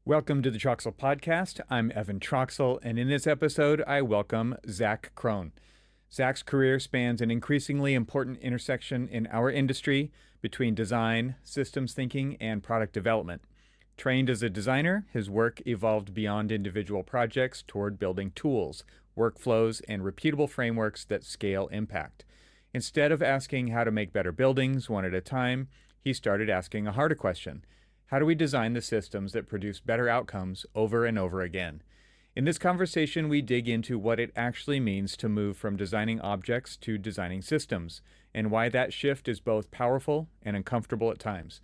Welcome to the Troxel Podcast. I'm Evan Troxel, and in this episode, I welcome Zach Kron. Zach's career spans an increasingly important intersection in our industry between design, systems thinking, and product development. Trained as a designer, his work evolved beyond individual projects toward building tools, workflows, and repeatable frameworks that scale impact. Instead of asking how to make better buildings one at a time, he started asking a harder question. How do we design the systems that produce better outcomes over and over again? In this conversation, we dig into what it actually means to move from designing objects to designing systems, and why that shift is both powerful and uncomfortable at times.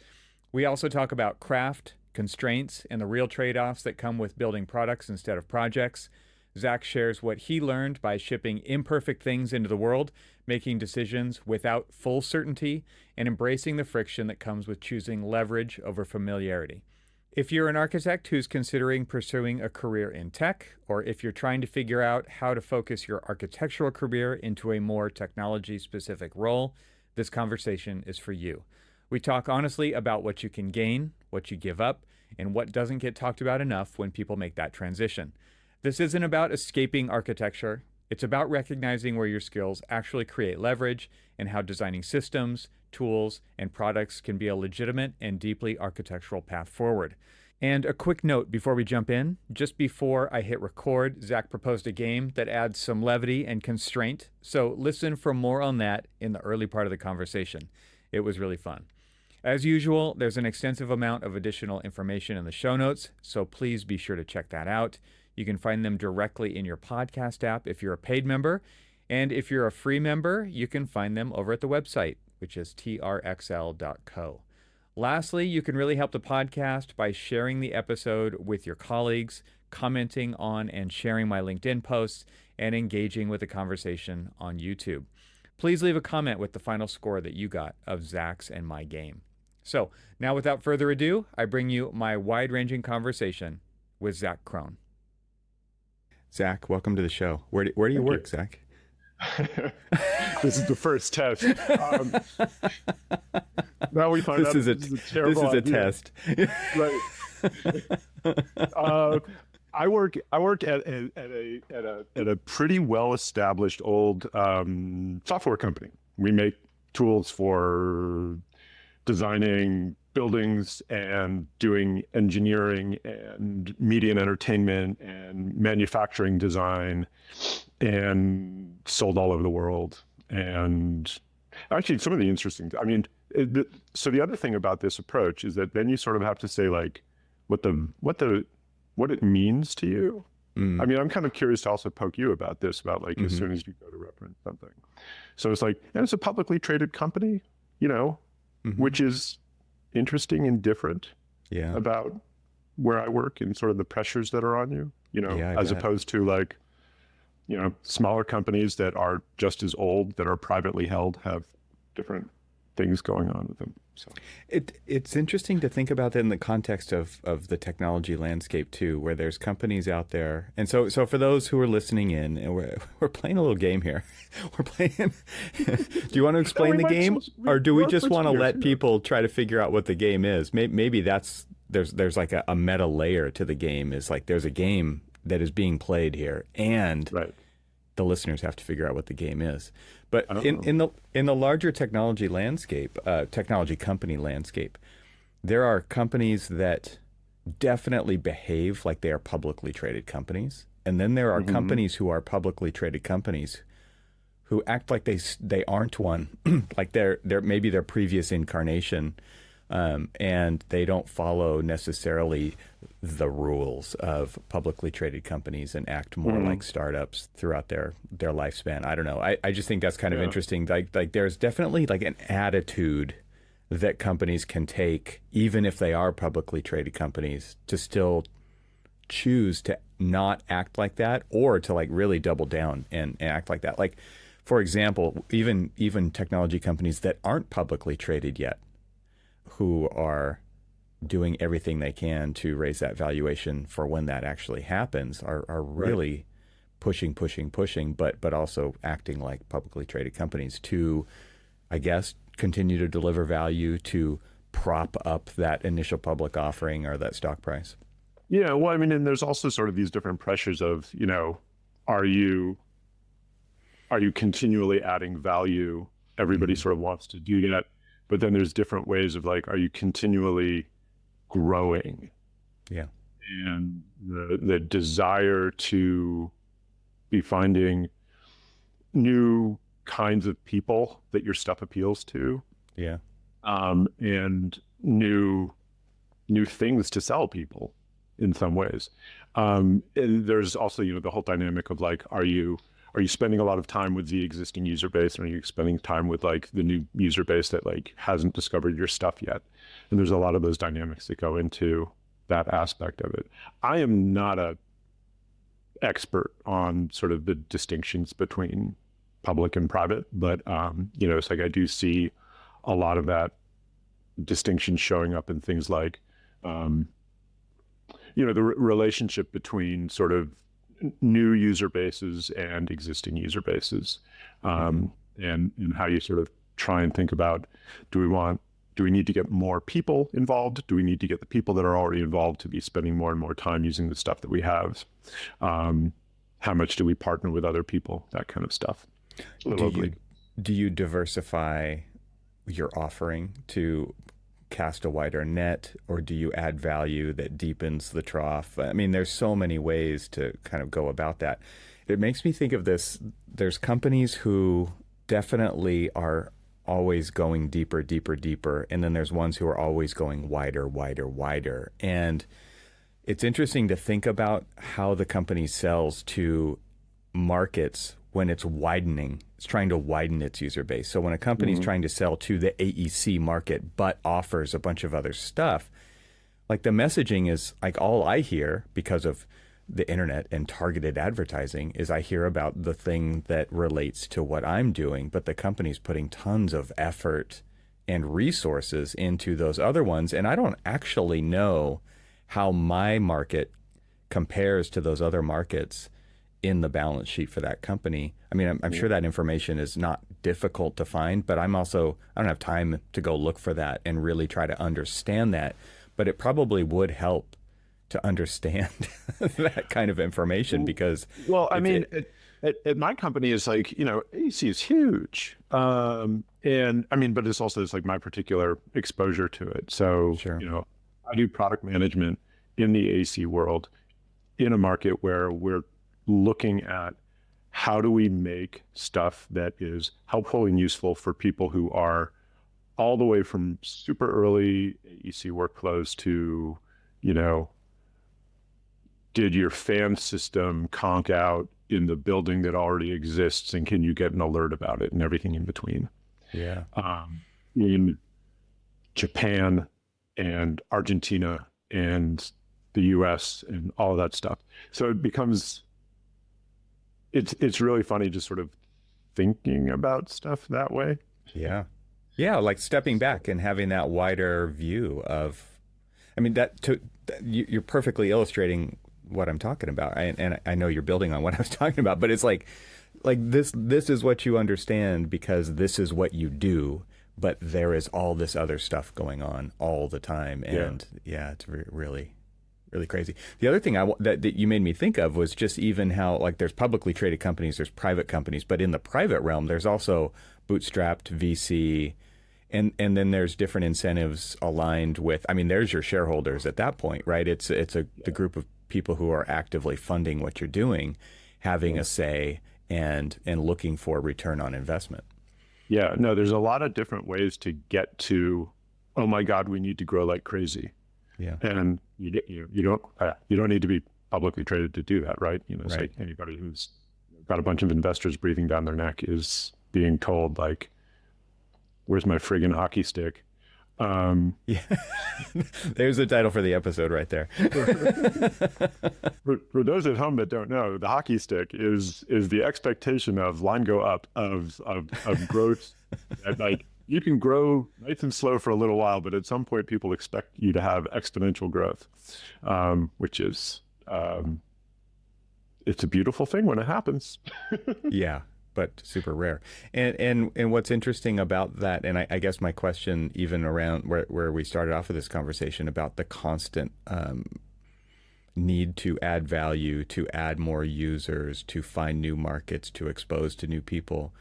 We also talk about craft, constraints, and the real trade-offs that come with building products instead of projects. Zach shares what he learned by shipping imperfect things into the world, making decisions without full certainty, and embracing the friction that comes with choosing leverage over familiarity. If you're an architect who's considering pursuing a career in tech, or if you're trying to figure out how to focus your architectural career into a more technology-specific role, this conversation is for you. We talk honestly about what you can gain, what you give up, and what doesn't get talked about enough when people make that transition. This isn't about escaping architecture. It's about recognizing where your skills actually create leverage and how designing systems, tools, and products can be a legitimate and deeply architectural path forward. And a quick note before we jump in. Just before I hit record, Zach proposed a game that adds some levity and constraint. So listen for more on that in the early part of the conversation. It was really fun. As usual, there's an extensive amount of additional information in the show notes, so please be sure to check that out. You can find them directly in your podcast app if you're a paid member. And if you're a free member, you can find them over at the website, which is trxl.co. Lastly, you can really help the podcast by sharing the episode with your colleagues, commenting on and sharing my LinkedIn posts, and engaging with the conversation on YouTube. Please leave a comment with the final score that you got of Zach's and my game. So now without further ado, I bring you my wide-ranging conversation with Zach Kron. Zach, welcome to the show. Where do you work, Zach? This is the first test. Now we find this out is this is a terrible this is a idea. test. Right. I work at a pretty well established old software company. We make tools for designing buildings and doing engineering and media and entertainment and manufacturing design, and sold all over the world. And actually, some of the interesting, so the other thing about this approach is that then you sort of have to say like what it means to you. I mean, I'm kind of curious to also poke you about this, about like as soon as you go to reference something. So it's like, and it's a publicly traded company, which is interesting and different about where I work and sort of the pressures that are on you, as opposed to like, smaller companies that are just as old, that are privately held, have different things going on with them. So it's interesting to think about that in the context of the technology landscape too, where there's companies out there. And so for those who are listening in, and we're playing a little game here. We're playing. Do you want to explain the game, or do we just want to let people try to figure out what the game is? Maybe there's like a meta layer to the game. Is like there's a game that is being played here, and the listeners have to figure out what the game is. But in the larger technology landscape, technology company landscape, there are companies that definitely behave like they are publicly traded companies, and then there are companies who are publicly traded companies who act like they aren't one, like they're maybe their previous incarnation, and they don't follow necessarily the rules of publicly traded companies and act more like startups throughout their lifespan. I don't know. I just think that's kind of interesting. Like there's definitely like an attitude that companies can take, even if they are publicly traded companies, to still choose to not act like that, or to like really double down and act like that. Like, for example, even technology companies that aren't publicly traded yet, who are doing everything they can to raise that valuation for when that actually happens, are really pushing, but also acting like publicly traded companies to, I guess, continue to deliver value to prop up that initial public offering or that stock price. Yeah, well, I mean, and there's also sort of these different pressures of, are you continually adding value? Everybody Hmm. sort of wants to do that, but then there's different ways of like, are you continually growing? Yeah. And the desire to be finding new kinds of people that your stuff appeals to, Yeah. and new things to sell people in some ways. And there's also, the whole dynamic of like, are you spending a lot of time with the existing user base, and are you spending time with like the new user base that like hasn't discovered your stuff yet? And there's a lot of those dynamics that go into that aspect of it. I am not a expert on sort of the distinctions between public and private, but it's like I do see a lot of that distinction showing up in things like um, the relationship between sort of new user bases and existing user bases, Hmm. and how you sort of try and think about, do we need to get more people involved? Do we need to get the people that are already involved to be spending more and more time using the stuff that we have? How much do we partner with other people? That kind of stuff. A Do little you oblique. do you diversify your offering to cast a wider net, or do you add value that deepens the trough? I mean, there's so many ways to kind of go about that. It makes me think of this. There's companies who definitely are always going deeper, deeper, deeper. And then there's ones who are always going wider, wider, wider. And it's interesting to think about how the company sells to markets when it's widening. It's trying to widen its user base. So when a company's Mm-hmm. trying to sell to the AEC market but offers a bunch of other stuff, like the messaging is like all I hear because of the internet and targeted advertising is I hear about the thing that relates to what I'm doing, but the company's putting tons of effort and resources into those other ones. And I don't actually know how my market compares to those other markets in the balance sheet for that company. I mean, I'm Yeah. sure that information is not difficult to find, but I don't have time to go look for that and really try to understand that. But it probably would help to understand that kind of information because Well, I it's mean, it. at my company is like, AC is huge. And I mean, but it's also it's like my particular exposure to it. So, Sure. I do product management in the AC world in a market where we're looking at how do we make stuff that is helpful and useful for people who are all the way from super early AEC workflows to, you know, did your fan system conk out in the building that already exists, and can you get an alert about it, and everything in between? Yeah. In Japan and Argentina and the US and all of that stuff. So it becomes, it's really funny just sort of thinking about stuff that way. Yeah. Yeah. Like stepping back and having that wider view of, I mean, you're perfectly illustrating what I'm talking about. And I know you're building on what I was talking about, but it's like this is what you understand because this is what you do, but there is all this other stuff going on all the time. Yeah. And yeah, it's really, really crazy. The other thing that you made me think of was just even how like there's publicly traded companies, there's private companies, but in the private realm, there's also bootstrapped VC, and then there's different incentives aligned with. I mean, there's your shareholders at that point, right? It's the group of people who are actively funding what you're doing, having Yeah. a say and looking for return on investment. Yeah. No, there's a lot of different ways to get to, oh my God, we need to grow like crazy. Yeah. And you don't need to be publicly traded to do that, right? It's Right. like anybody who's got a bunch of investors breathing down their neck is being told like, "Where's my friggin' hockey stick?" Um, Yeah. There's the title for the episode right there. for those at home that don't know, the hockey stick is the expectation of line go up of growth. That, like, you can grow nice and slow for a little while, but at some point people expect you to have exponential growth, which is it's a beautiful thing when it happens. Yeah, but super rare. And what's interesting about that, and I guess my question, even around where we started off with this conversation about the constant need to add value, to add more users, to find new markets, to expose to new people.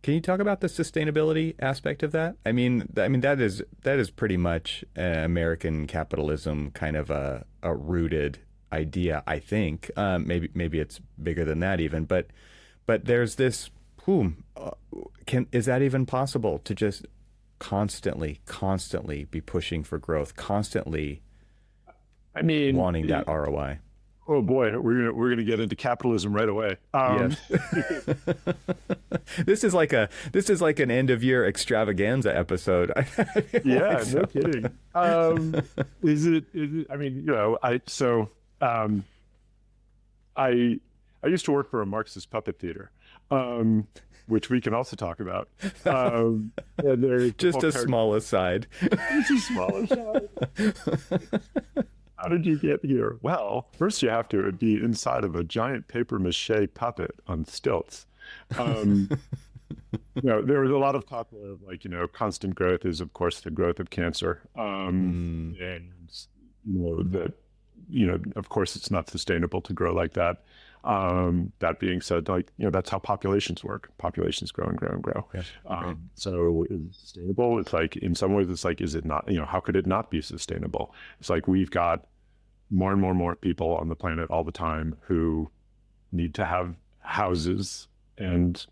Can you talk about the sustainability aspect of that? That is pretty much American capitalism, kind of a rooted idea, I think. Maybe it's bigger than that even, but there's this. Is that even possible to just constantly be pushing for growth, constantly wanting that ROI? Oh boy, we're gonna get into capitalism right away. Yes. This is like an end of year extravaganza episode. Yeah, no kidding. Is it? I mean, I used to work for a Marxist puppet theater, which we can also talk about. And just a small aside. Just a small aside. How did you get here? Well, first you have to be inside of a giant paper mache puppet on stilts. There was a lot of talk of constant growth is, of course, the growth of cancer. And, that, of course, it's not sustainable to grow like that. That being said, that's how populations work. Populations grow and grow and grow. Yes, so is it sustainable? It's like, in some ways, it's like, is it not, how could it not be sustainable? It's like, we've got more and more people on the planet all the time who need to have houses and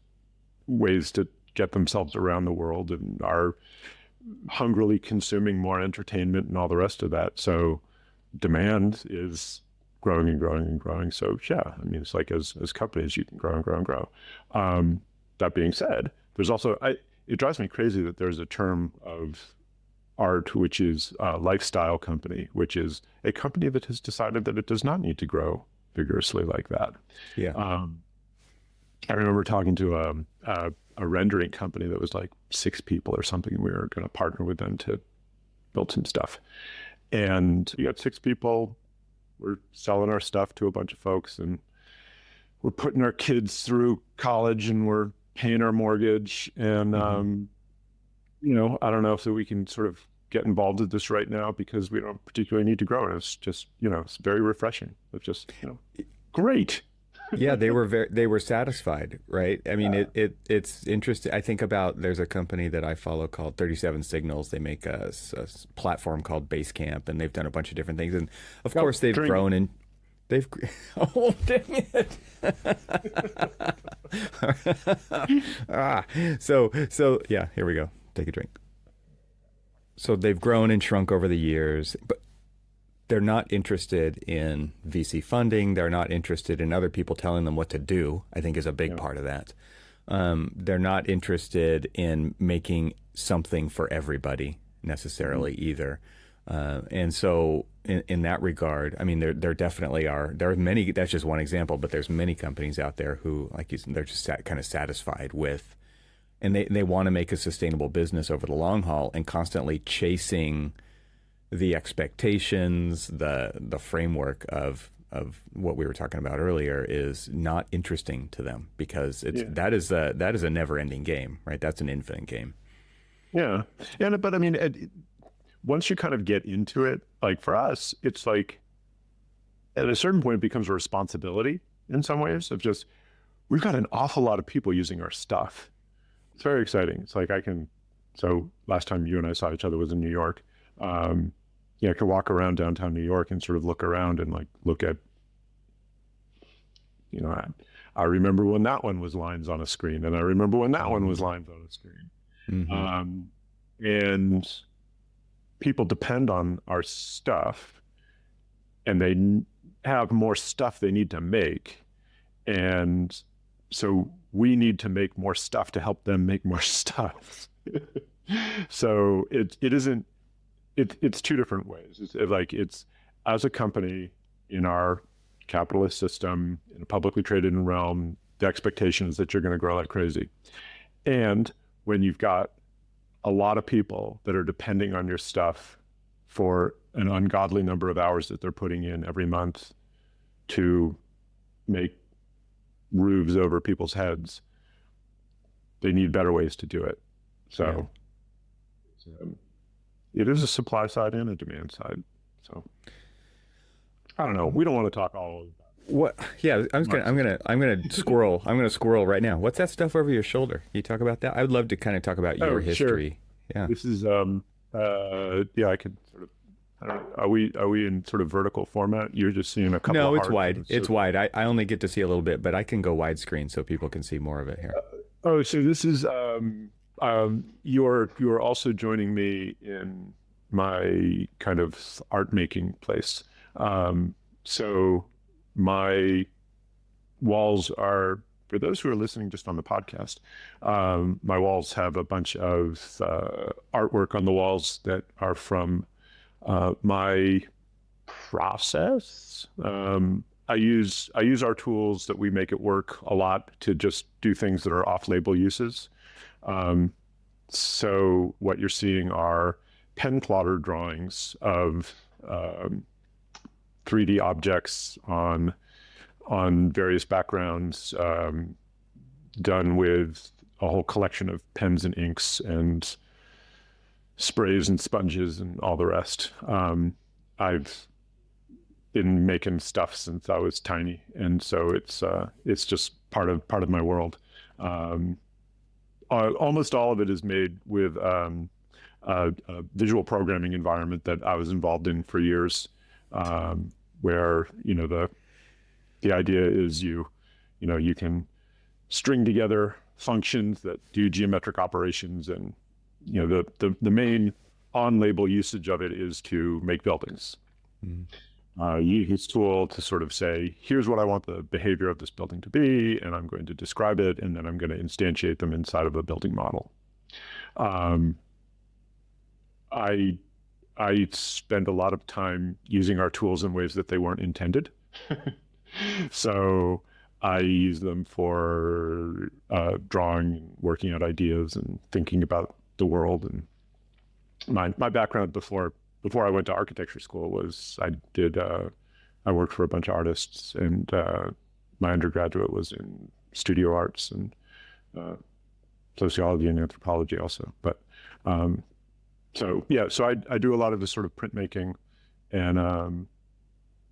ways to get themselves around the world, and are hungrily consuming more entertainment and all the rest of that. So demand is growing and growing and growing. So yeah, I mean, it's like as companies, you can grow and grow and grow. That being said, there's also, it drives me crazy that there's a term of art, which is a lifestyle company, which is a company that has decided that it does not need to grow vigorously like that. Yeah. I remember talking to a rendering company that was like 6 people or something. We were going to partner with them to build some stuff. And we got 6 people. We're selling our stuff to a bunch of folks, and we're putting our kids through college, and we're paying our mortgage. And, I don't know if we can sort of get involved with this right now because we don't particularly need to grow. And it's just, it's very refreshing. It's just, great. Yeah, they were satisfied, right? I mean, it's interesting. I think about, there's a company that I follow called 37 Signals. They make a platform called Basecamp, and they've done a bunch of different things. And of course, they've grown and they've. Oh, dang it! So yeah, here we go. Take a drink. So they've grown and shrunk over the years, but they're not interested in VC funding. They're not interested in other people telling them what to do, I think is a big part of that. They're not interested in making something for everybody necessarily either. And so in that regard, I mean, there definitely are. There are many, that's just one example, but there's many companies out there who, like you said, they're just kind of satisfied with, and they want to make a sustainable business over the long haul, and constantly chasing the expectations, the framework of what we were talking about earlier is not interesting to them, because that is a never-ending game, right? That's an infinite game. Yeah, but I mean, once you kind of get into it, like for us, it's like at a certain point it becomes a responsibility in some ways of just, we've got an awful lot of people using our stuff. It's very exciting. It's like so last time you and I saw each other was in New York. I could walk around downtown New York and sort of look around and look at, I remember when that one was lines on a screen, and I remember when that one was lines on a screen. Mm-hmm. And people depend on our stuff, and they have more stuff they need to make. And so we need to make more stuff to help them make more stuff. So it's 2 different ways. It's as a company in our capitalist system, in a publicly traded realm, the expectation is that you're going to grow like crazy. And when you've got a lot of people that are depending on your stuff for an ungodly number of hours that they're putting in every month to make roofs over people's heads, they need better ways to do it. So it is a supply side and a demand side. So I don't know. We don't want to talk all of that. What? Yeah, I'm gonna squirrel right now. What's that stuff over your shoulder? Can you talk about that? I would love to kind of talk about your history. Sure. Yeah. This is yeah, I could sort of, I don't know. Are we in sort of vertical format? You're just seeing a couple No, of it's hearts wide. and It's so- wide. I only get to see a little bit, but I can go widescreen so people can see more of it here. Oh, so this is you're also joining me in my kind of art making place. So my walls are, for those who are listening just on the podcast, my walls have a bunch of artwork on the walls that are from my process. I use our tools that we make at work a lot to just do things that are off-label uses. So what you're seeing are pen plotter drawings of 3D objects on various backgrounds, done with a whole collection of pens and inks and sprays and sponges and all the rest. I've been making stuff since I was tiny, and so it's just part of my world. Almost all of it is made with a visual programming environment that I was involved in for years, where the idea is you can string together functions that do geometric operations, and the main on-label usage of it is to make buildings. Use this tool to sort of say, here's what I want the behavior of this building to be, and I'm going to describe it, and then I'm going to instantiate them inside of a building model. I spend a lot of time using our tools in ways that they weren't intended. So I use them for drawing, working out ideas, and thinking about the world. And my background before I went to architecture school was I worked for a bunch of artists, and my undergraduate was in studio arts and sociology and anthropology also. But so I do a lot of this sort of printmaking, and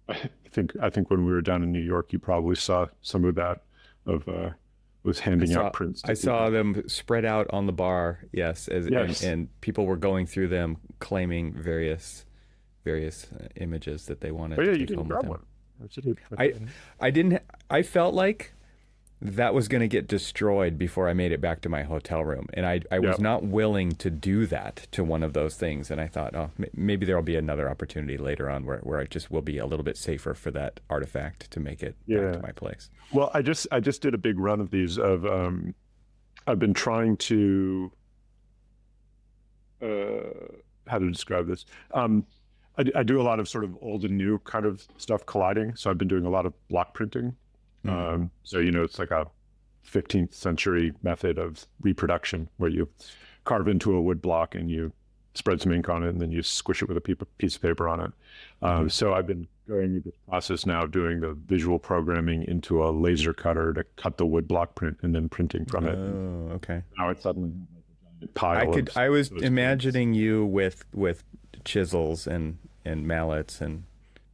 I think when we were down in New York, you probably saw some of that was handing out prints. I saw them spread out on the bar, yes, and people were going through them, claiming various images that they wanted to take home with them. I felt like that was going to get destroyed before I made it back to my hotel room, and I was not willing to do that to one of those things. And I thought, maybe there'll be another opportunity later on where I just will be a little bit safer for that artifact to make it back to my place. Well, I just did a big run of these. I've been trying to how to describe this. I do a lot of sort of old and new kind of stuff colliding. So I've been doing a lot of block printing. So it's like a 15th century method of reproduction where you carve into a wood block and you spread some ink on it, and then you squish it with a piece of paper on it. So I've been going through this process now of doing the visual programming into a laser cutter to cut the wood block print and then printing from it. Oh, okay. Now it's suddenly like a giant pile. I was imagining you with chisels and mallets,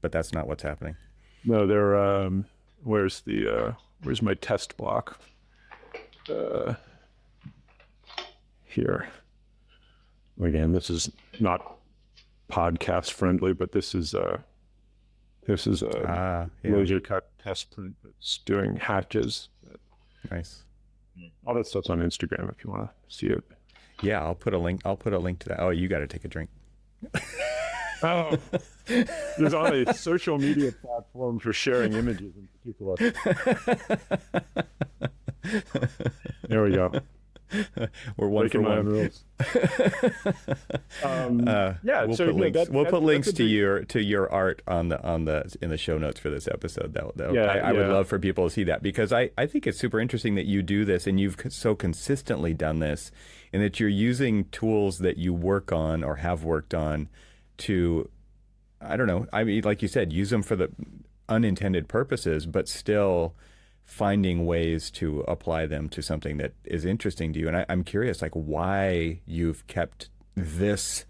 but that's not what's happening. No, they're where's my test block? Here. Again, this is not podcast friendly, but this is a laser cut test print that's doing hatches. Nice. All that stuff's on Instagram if you want to see it. Yeah, I'll put a link to that. Oh, you got to take a drink. Oh, there's on a social media platform for sharing images in particular. There we go. We're one for one. Rules. We'll put links to your art in the show notes for this episode. I would love for people to see that, because I think it's super interesting that you do this, and you've so consistently done this, and that you're using tools that you work on or have worked on to, I don't know, I mean, like you said, use them for the unintended purposes, but still finding ways to apply them to something that is interesting to you. And I'm curious, like, why you've kept this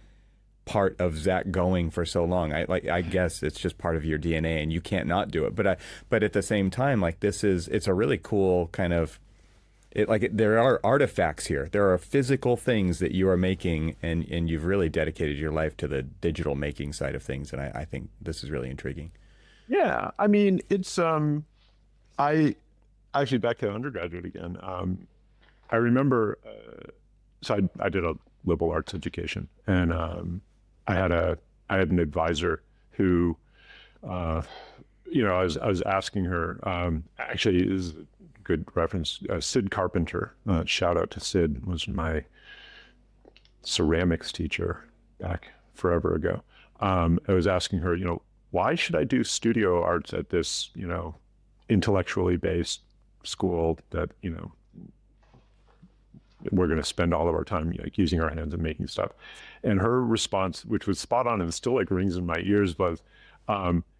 part of Zach going for so long. I guess it's just part of your DNA and you can't not do it. But at the same time, like it's a really cool kind of there are artifacts here. There are physical things that you are making, and you've really dedicated your life to the digital making side of things. And I think this is really intriguing. Yeah, I mean, it's I actually back to undergraduate again. I remember, so I did a liberal arts education, and I had an advisor who, I was asking her. Actually, is a good reference. Sid Carpenter. Shout out to Sid. Was my ceramics teacher back forever ago. I was asking her, why should I do studio arts at this, intellectually based school that, we're going to spend all of our time using our hands and making stuff. And her response, which was spot on and still rings in my ears, was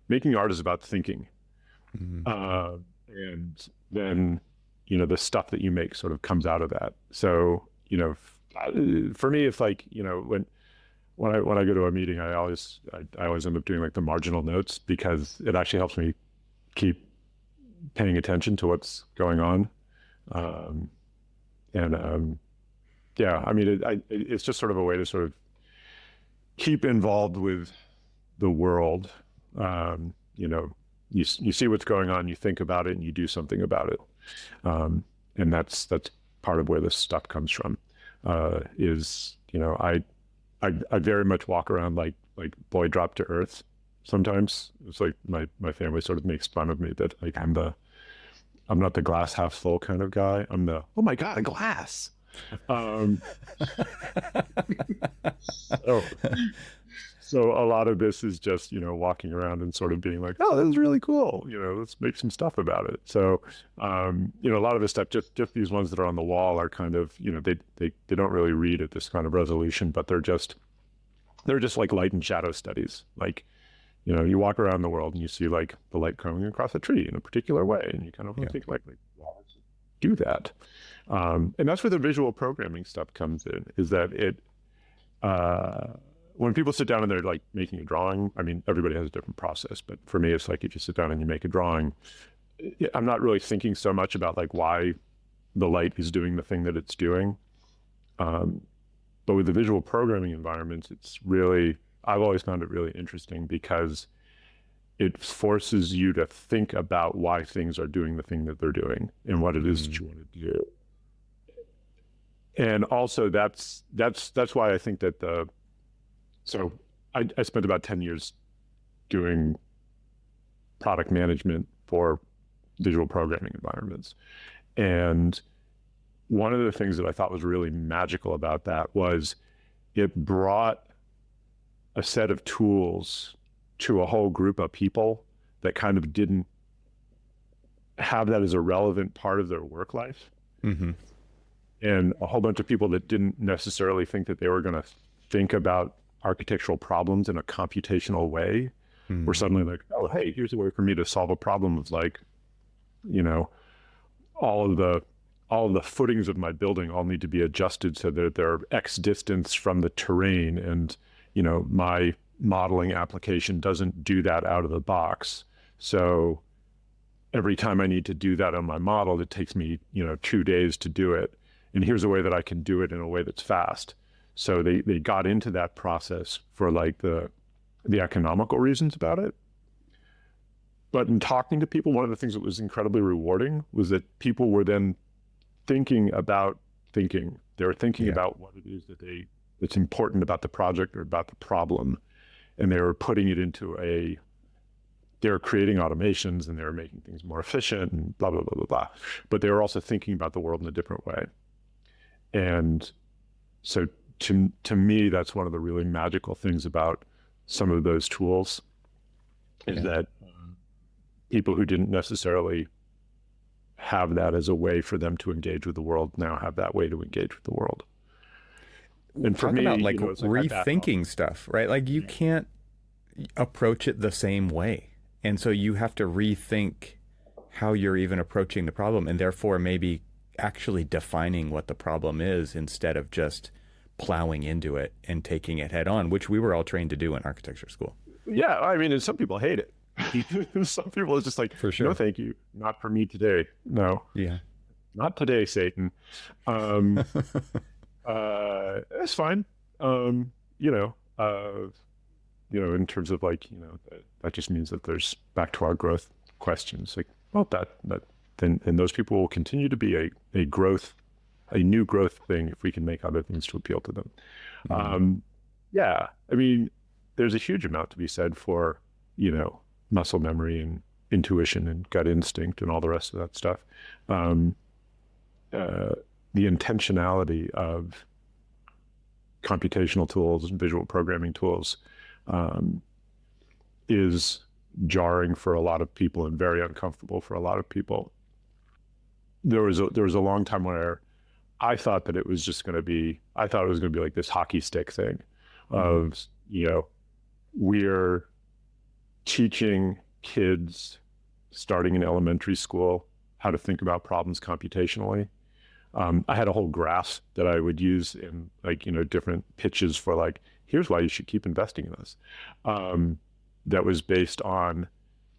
making art is about thinking. Mm-hmm. And then, the stuff that you make sort of comes out of that. So, for me, it's like, when I go to a meeting, I always end up doing the marginal notes, because it actually helps me keep paying attention to what's going on. Yeah, I mean, it's just sort of a way to sort of keep involved with the world. You see what's going on, you think about it, and you do something about it. And that's part of where this stuff comes from. I very much walk around like boy dropped to earth. Sometimes it's like my family sort of makes fun of me that I'm not the glass half full kind of guy. I'm the, oh my God, a glass. So a lot of this is just, walking around and sort of being like, oh, this is really cool. Let's make some stuff about it. So, a lot of this stuff, just these ones that are on the wall are kind of, they don't really read at this kind of resolution, but they're just like light and shadow studies. Like, you walk around the world and you see the light coming across a tree in a particular way. And you kind of think well, do that. And that's where the visual programming stuff comes in, is that when people sit down and they're making a drawing, I mean, everybody has a different process, but for me, it's like if you sit down and you make a drawing, I'm not really thinking so much about why the light is doing the thing that it's doing. But with the visual programming environments, I've always found it really interesting, because it forces you to think about why things are doing the thing that they're doing and what it is that you want to do. And also that's why I think that so I spent about 10 years doing product management for visual programming environments. And one of the things that I thought was really magical about that was it brought a set of tools to a whole group of people that kind of didn't have that as a relevant part of their work life. Mm-hmm. And a whole bunch of people that didn't necessarily think that they were going to think about architectural problems in a computational way were suddenly like, oh, hey, here's a way for me to solve a problem of all of the footings of my building all need to be adjusted so that they're X distance from the terrain, and my modeling application doesn't do that out of the box. So every time I need to do that on my model, it takes me 2 days to do it. And here's a way that I can do it in a way that's fast. So they got into that process for the economical reasons about it. But in talking to people, one of the things that was incredibly rewarding was that people were then thinking about thinking. They were thinking about what it is that's important about the project or about the problem. And they were putting it into they were creating automations and they were making things more efficient and blah, blah, blah, blah, blah. But they were also thinking about the world in a different way. And so to me, that's one of the really magical things about some of those tools is that people who didn't necessarily have that as a way for them to engage with the world now have that way to engage with the world. And for me, about rethinking stuff, right? You can't approach it the same way. And so you have to rethink how you're even approaching the problem, and therefore maybe actually defining what the problem is instead of just plowing into it and taking it head on, which we were all trained to do in architecture school. Yeah, I mean, and some people hate it. Some people are just like, For sure. no, thank you, not for me today. No, Yeah. not today, Satan. Um, it's fine. You know, in terms of like, that just means that there's back to our growth questions. Like, well, then those people will continue to be a new growth thing if we can make other things to appeal to them. Yeah, I mean, there's a huge amount to be said for, muscle memory and intuition and gut instinct and all the rest of that stuff. The intentionality of computational tools and visual programming tools is jarring for a lot of people and very uncomfortable for a lot of people. There was a long time where I thought that it was going to be like this hockey stick thing of, we're teaching kids starting in elementary school how to think about problems computationally. I had a whole graph that I would use in different pitches for like, here's why you should keep investing in us. That was based on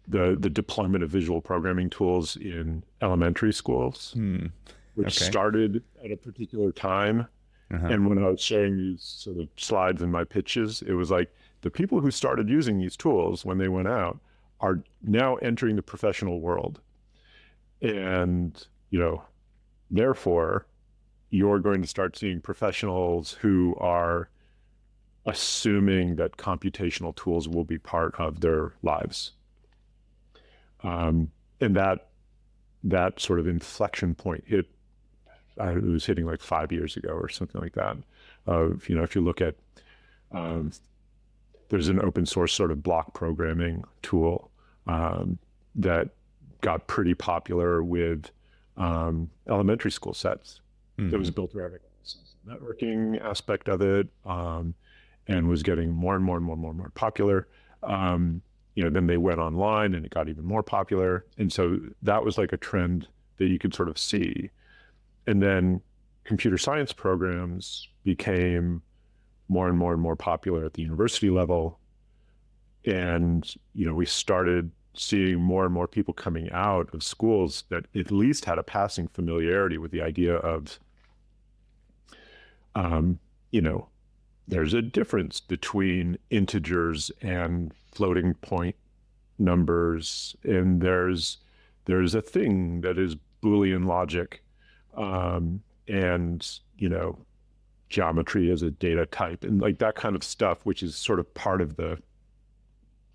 the deployment of visual programming tools in elementary schools, which started at a particular time. And when I was sharing these sort of slides in my pitches, it was like the people who started using these tools when they went out are now entering the professional world. And, therefore, you're going to start seeing professionals who are assuming that computational tools will be part of their lives. And that sort of inflection point it was hitting like 5 years ago or something like that. If you look at, there's an open source sort of block programming tool that got pretty popular with elementary school sets. That was built around the networking aspect of it, and was getting more and more popular. Then they went online and it got even more popular. And so that was like a trend that you could sort of see. And then computer science programs became more and more popular at the university level. And, we started seeing more and more people coming out of schools that at least had a passing familiarity with the idea of, there's a difference between integers and floating point numbers, and there's a thing that is Boolean logic, and geometry as a data type, and like that kind of stuff, which is sort of part of the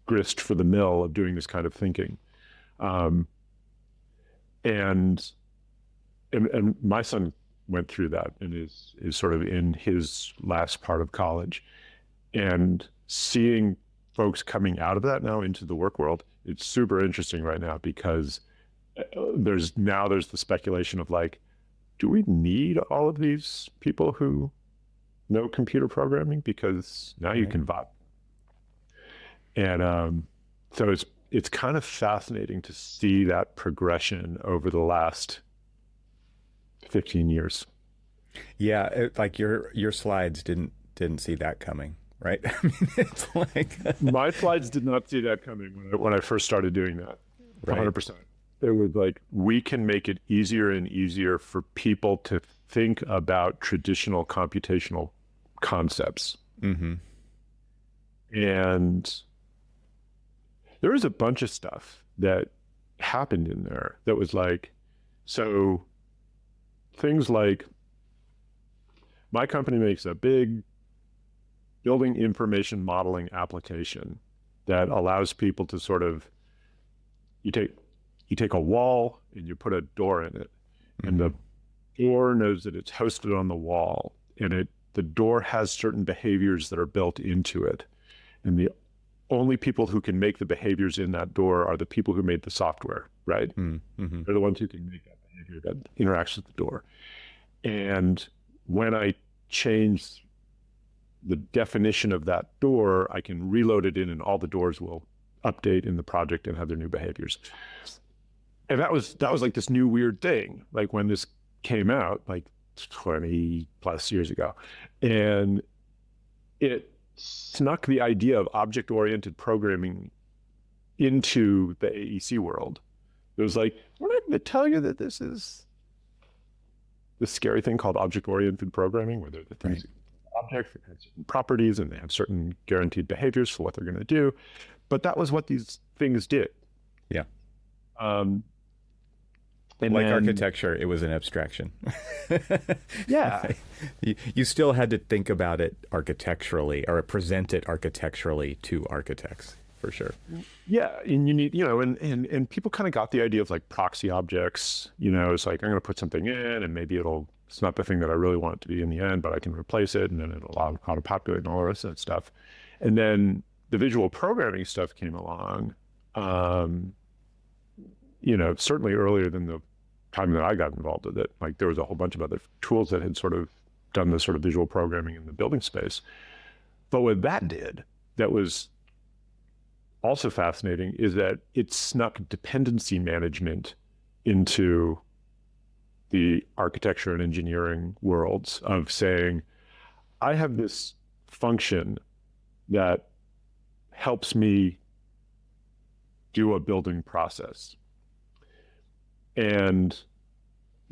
grist for the mill of doing this kind of thinking. And my son went through that and is sort of in his last part of college, and seeing folks coming out of that now into the work world, it's super interesting right now, because there's the speculation of like, do we need all of these people who know computer programming? Because now you can VOP. And so it's kind of fascinating to see that progression over the last 15 years. Yeah, like your slides didn't see that coming, right? I mean, it's like my slides did not see that coming when I first started doing that. 100%. It was like, we can make it easier and easier for people to think about traditional computational concepts. And there was a bunch of stuff that happened in there that was like, so things like, my company makes a big building information modeling application that allows people to sort of, you take a wall and you put a door in it, and the door knows that it's hosted on the wall, and the door has certain behaviors that are built into it. And the only people who can make the behaviors in that door are the people who made the software, right? They're the ones who can make that behavior that interacts with the door. And when I change the definition of that door, I can reload it in, and all the doors will update in the project and have their new behaviors. And that was like this new weird thing. Like when this came out, like 20 plus years ago. And it snuck the idea of object-oriented programming into the AEC world. It was like, we're not going to tell you that this is this scary thing called object-oriented programming, where they're the things, objects that have certain properties and they have certain guaranteed behaviors for what they're going to do. But that was what these things did. Yeah. And like architecture, it was an abstraction. Yeah. You still had to think about it architecturally or present it architecturally to architects, for sure. Yeah. And you need, and people kind of got the idea of like proxy objects, it's like, I'm going to put something in and maybe it's not the thing that I really want it to be in the end, but I can replace it and then it'll auto-populate and all the rest of that stuff. And then the visual programming stuff came along, certainly earlier than the time that I got involved with it. Like there was a whole bunch of other tools that had sort of done the sort of visual programming in the building space. But what that did that was also fascinating is that it snuck dependency management into the architecture and engineering worlds of saying, I have this function that helps me do a building process. And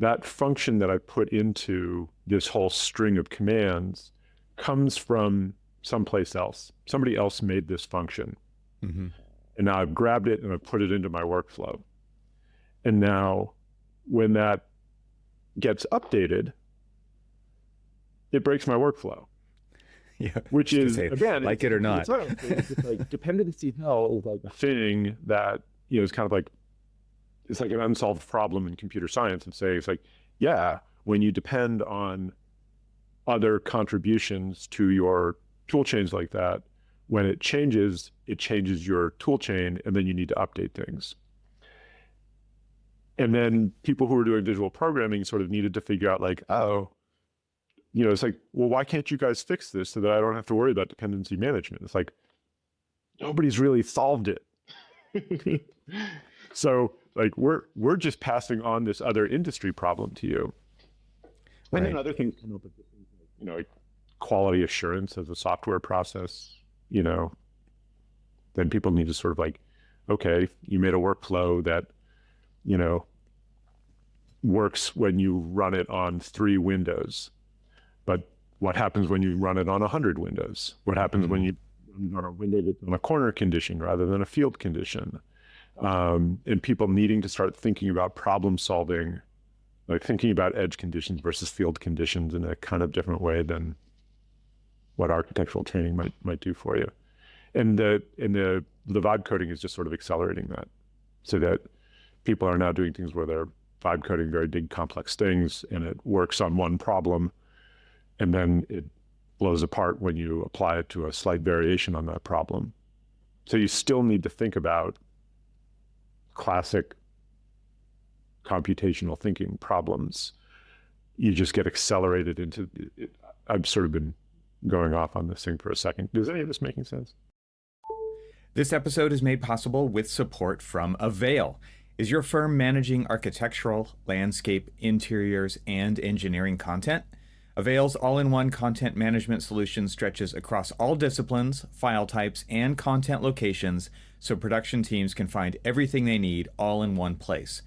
that function that I put into this whole string of commands comes from someplace else. Somebody else made this function. Mm-hmm. And now I've grabbed it and I've put it into my workflow. And now when that gets updated, it breaks my workflow. Yeah, which is, again, like it or not. It's like dependency hell is like a thing that, is kind of like, it's like an unsolved problem in computer science, and say, it's like, yeah, when you depend on other contributions to your tool chains like that, when it changes your tool chain, and then you need to update things. And then people who were doing visual programming sort of needed to figure out like, it's like, well, why can't you guys fix this so that I don't have to worry about dependency management? It's like, nobody's really solved it. So like, we're just passing on this other industry problem to you. Right. And then other things come up with things like, like quality assurance as a software process, then people need to sort of like, okay, you made a workflow that, works when you run it on 3 windows. But what happens when you run it on 100 windows? What happens when you run a window that's on a corner condition rather than a field condition? And people needing to start thinking about problem solving, like thinking about edge conditions versus field conditions in a kind of different way than what architectural training might do for you. And the vibe coding is just sort of accelerating that, so that people are now doing things where they're vibe coding very big complex things and it works on one problem, and then it blows apart when you apply it to a slight variation on that problem. So you still need to think about classic computational thinking problems. You just get accelerated into it. I've sort of been going off on this thing for a second. Is any of this making sense? This episode is made possible with support from Avail. Is your firm managing architectural, landscape, interiors, and engineering content? Avail's all-in-one content management solution stretches across all disciplines, file types, and content locations, so production teams can find everything they need all in one place.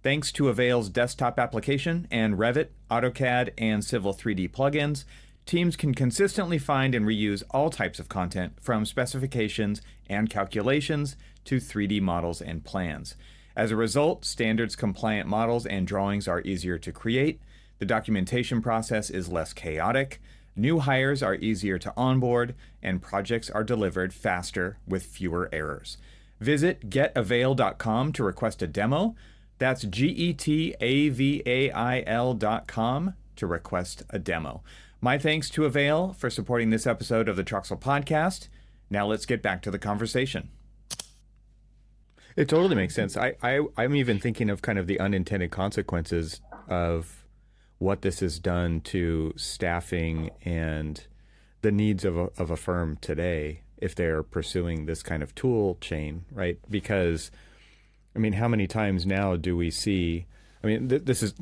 Thanks to Avail's desktop application and Revit, AutoCAD, and Civil 3D plugins, teams can consistently find and reuse all types of content, from specifications and calculations to 3D models and plans. As a result, standards-compliant models and drawings are easier to create, the documentation process is less chaotic, new hires are easier to onboard, and projects are delivered faster with fewer errors. Visit getavail.com to request a demo. That's getavail.com to request a demo. My thanks to Avail for supporting this episode of the Troxel Podcast. Now let's get back to the conversation. It totally makes sense. I'm even thinking of kind of the unintended consequences of what this has done to staffing and the needs of a firm today if they're pursuing this kind of tool chain, right? Because, I mean, how many times now do we see, I mean, this is,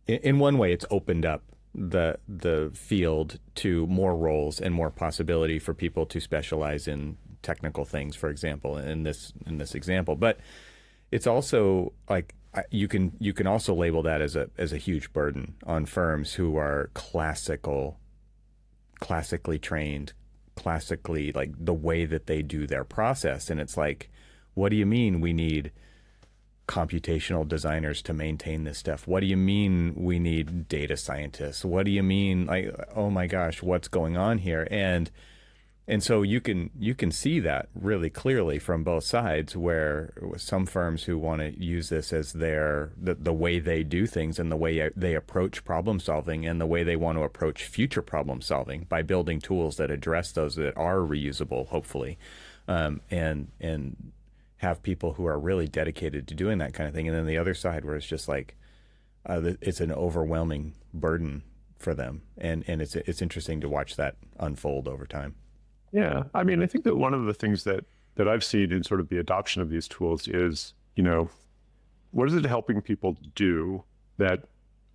in one way, it's opened up the field to more roles and more possibility for people to specialize in technical things, for example, in this example. But it's also like you can also label that as a huge burden on firms who are classically trained, classically, like the way that they do their process. And it's like, what do you mean we need computational designers to maintain this stuff? What do you mean we need data scientists? What do you mean, like, oh my gosh, what's going on here? And so you can see that really clearly from both sides, where some firms who want to use this as the way they do things and the way they approach problem solving and the way they want to approach future problem solving by building tools that address those that are reusable, hopefully, and have people who are really dedicated to doing that kind of thing. And then the other side where it's just like it's an overwhelming burden for them, and it's interesting to watch that unfold over time. Yeah, I mean, I think that one of the things that I've seen in sort of the adoption of these tools is, what is it helping people do that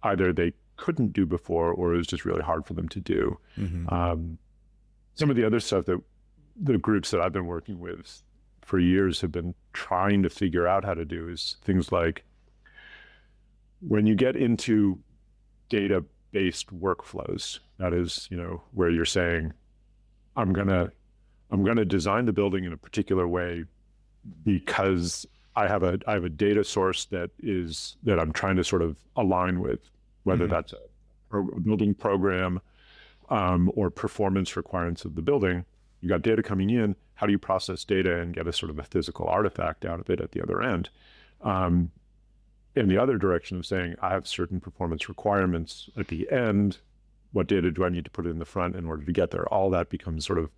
either they couldn't do before or is just really hard for them to do? Mm-hmm. Some of the other stuff that the groups that I've been working with for years have been trying to figure out how to do is things like when you get into data-based workflows, that is, where you're saying, I'm gonna design the building in a particular way because I have a data source that I'm trying to sort of align with, whether mm-hmm. that's a building program or performance requirements of the building. You got data coming in. How do you process data and get a sort of a physical artifact out of it at the other end? In the other direction of saying, I have certain performance requirements at the end. What data do I need to put in the front in order to get there? All that becomes sort of,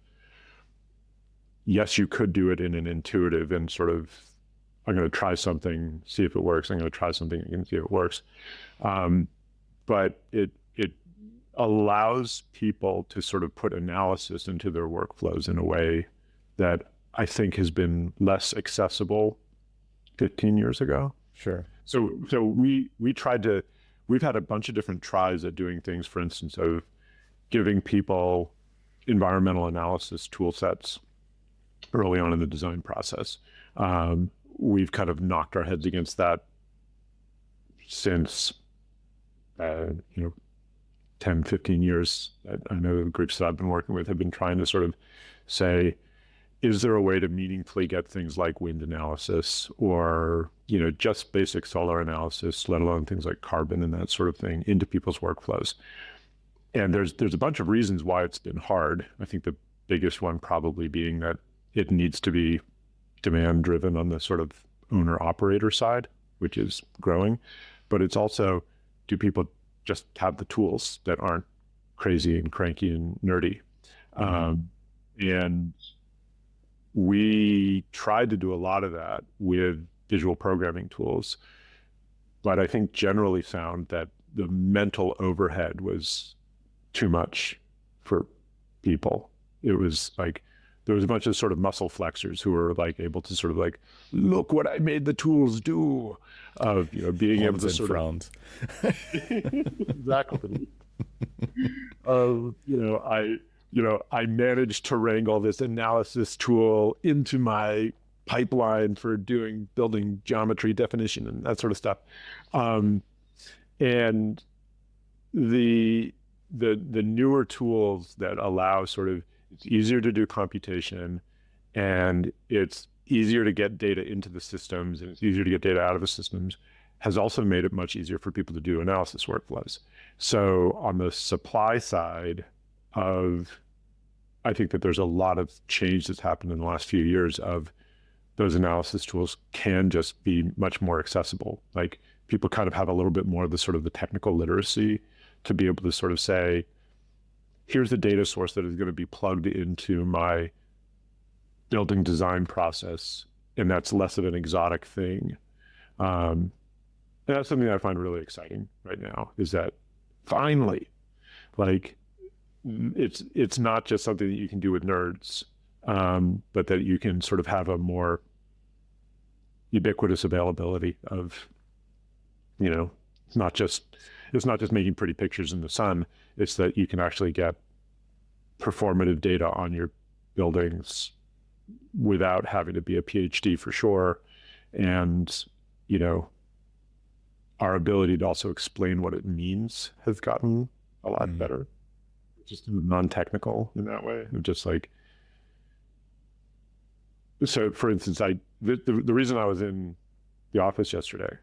yes, you could do it in an intuitive and sort of, I'm going to try something, see if it works. I'm going to try something and see if it works. But it allows people to sort of put analysis into their workflows in a way that I think has been less accessible 15 years ago. Sure. So we've had a bunch of different tries at doing things, for instance, of giving people environmental analysis tool sets early on in the design process. We've kind of knocked our heads against that since, 10, 15 years. I know the groups that I've been working with have been trying to sort of say, is there a way to meaningfully get things like wind analysis or, just basic solar analysis, let alone things like carbon and that sort of thing, into people's workflows? And there's a bunch of reasons why it's been hard. I think the biggest one probably being that it needs to be demand driven on the sort of owner operator side, which is growing. But it's also, do people just have the tools that aren't crazy and cranky and nerdy? Mm-hmm. And we tried to do a lot of that with visual programming tools, but I think generally found that the mental overhead was too much for people. It was like, there was a bunch of sort of muscle flexors who were like able to sort of like, look what I made the tools do, of, being able to sort of exactly. I managed to wrangle this analysis tool into my pipeline for doing building geometry definition and that sort of stuff. And the newer tools that allow sort of, it's easier to do computation and it's easier to get data into the systems and it's easier to get data out of the systems, has also made it much easier for people to do analysis workflows. So on the supply side I think that there's a lot of change that's happened in the last few years of those analysis tools can just be much more accessible. Like people kind of have a little bit more of the sort of the technical literacy to be able to sort of say, here's the data source that is going to be plugged into my building design process. And that's less of an exotic thing. And that's something that I find really exciting right now, is that finally, like, it's not just something that you can do with nerds, but that you can sort of have a more ubiquitous availability of, It's not just making pretty pictures in the sun. It's that you can actually get performative data on your buildings without having to be a PhD for sure. And, our ability to also explain what it means has gotten a lot better. Just non-technical in that way. Just like, so for instance, the reason I was in the office yesterday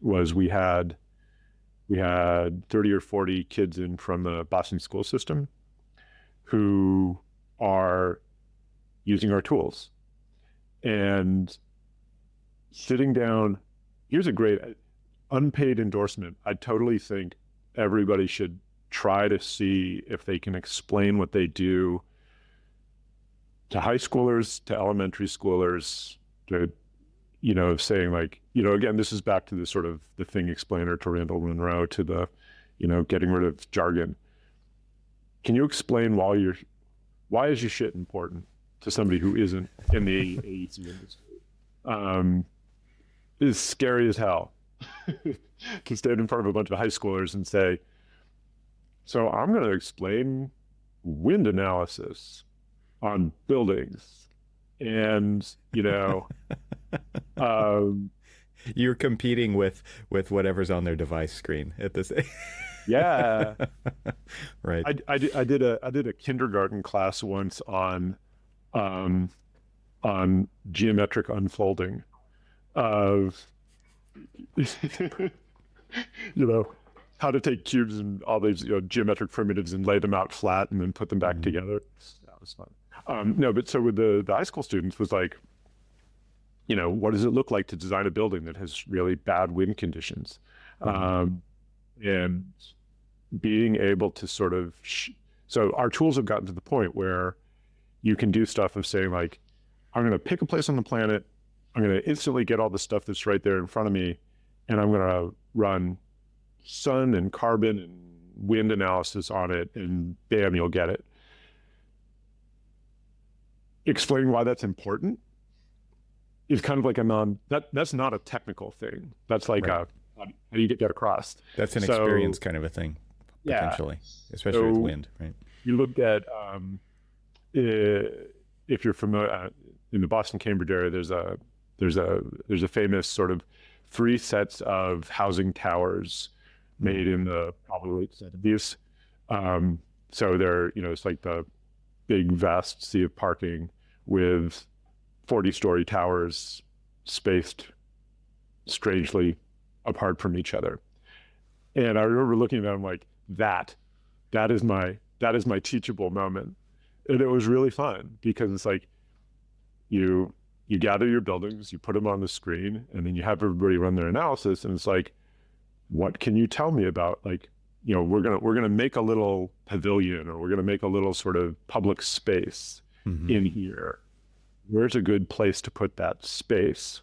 was we had 30 or 40 kids in from the Boston school system who are using our tools and sitting down. Here's a great unpaid endorsement. I totally think everybody should try to see if they can explain what they do to high schoolers, to elementary schoolers, to, saying like, again, this is back to the sort of the thing explainer to Randall Munro, to the, getting rid of jargon. Can you explain why is your shit important to somebody who isn't in the AEC industry? It's scary as hell to stand in front of a bunch of high schoolers and say, so I'm going to explain wind analysis on buildings. And, you're competing with whatever's on their device screen at this. Yeah. Right. I did a kindergarten class once on geometric unfolding of, how to take cubes and all these geometric primitives and lay them out flat and then put them back together. That was fun. No, but so with the high school students was like, what does it look like to design a building that has really bad wind conditions? And being able to sort of, so our tools have gotten to the point where you can do stuff of saying like, I'm going to pick a place on the planet. I'm going to instantly get all the stuff that's right there in front of me. And I'm going to run sun and carbon and wind analysis on it, and bam, you'll get it. Explaining why that's important is kind of like that's not a technical thing. That's like how do you get that across? That's an experience kind of a thing, potentially, especially with wind, right? You look at, if you're familiar, in the Boston-Cambridge area, there's a famous sort of 3 sets of housing towers made in the probably late 70s. So they're, it's like the big vast sea of parking with 40-story towers spaced strangely apart from each other. And I remember looking at them like, that is my teachable moment. And it was really fun because it's like, you gather your buildings, you put them on the screen, and then you have everybody run their analysis. And it's like, what can you tell me about, like, we're gonna make a little pavilion, or we're gonna make a little sort of public space in here. Where's a good place to put that space?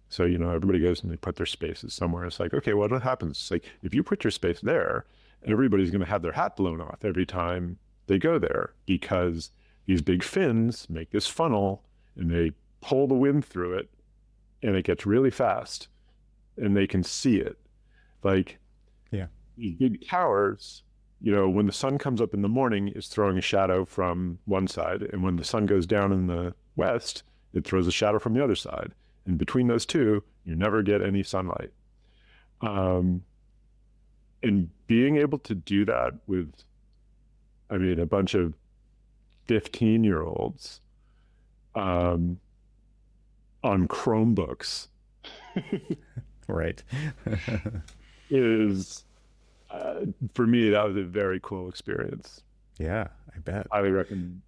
So, everybody goes and they put their spaces somewhere. It's like, okay, what happens? It's like, if you put your space there, everybody's going to have their hat blown off every time they go there, because these big fins make this funnel and they pull the wind through it, and it gets really fast and they can see it. Like, these big towers, when the sun comes up in the morning, it's throwing a shadow from one side. And when the sun goes down in the west, it throws a shadow from the other side. And between those two, you never get any sunlight. And being able to do that with, a bunch of 15-year-olds on Chromebooks right. is, for me, that was a very cool experience. Yeah, I bet. Highly recommend.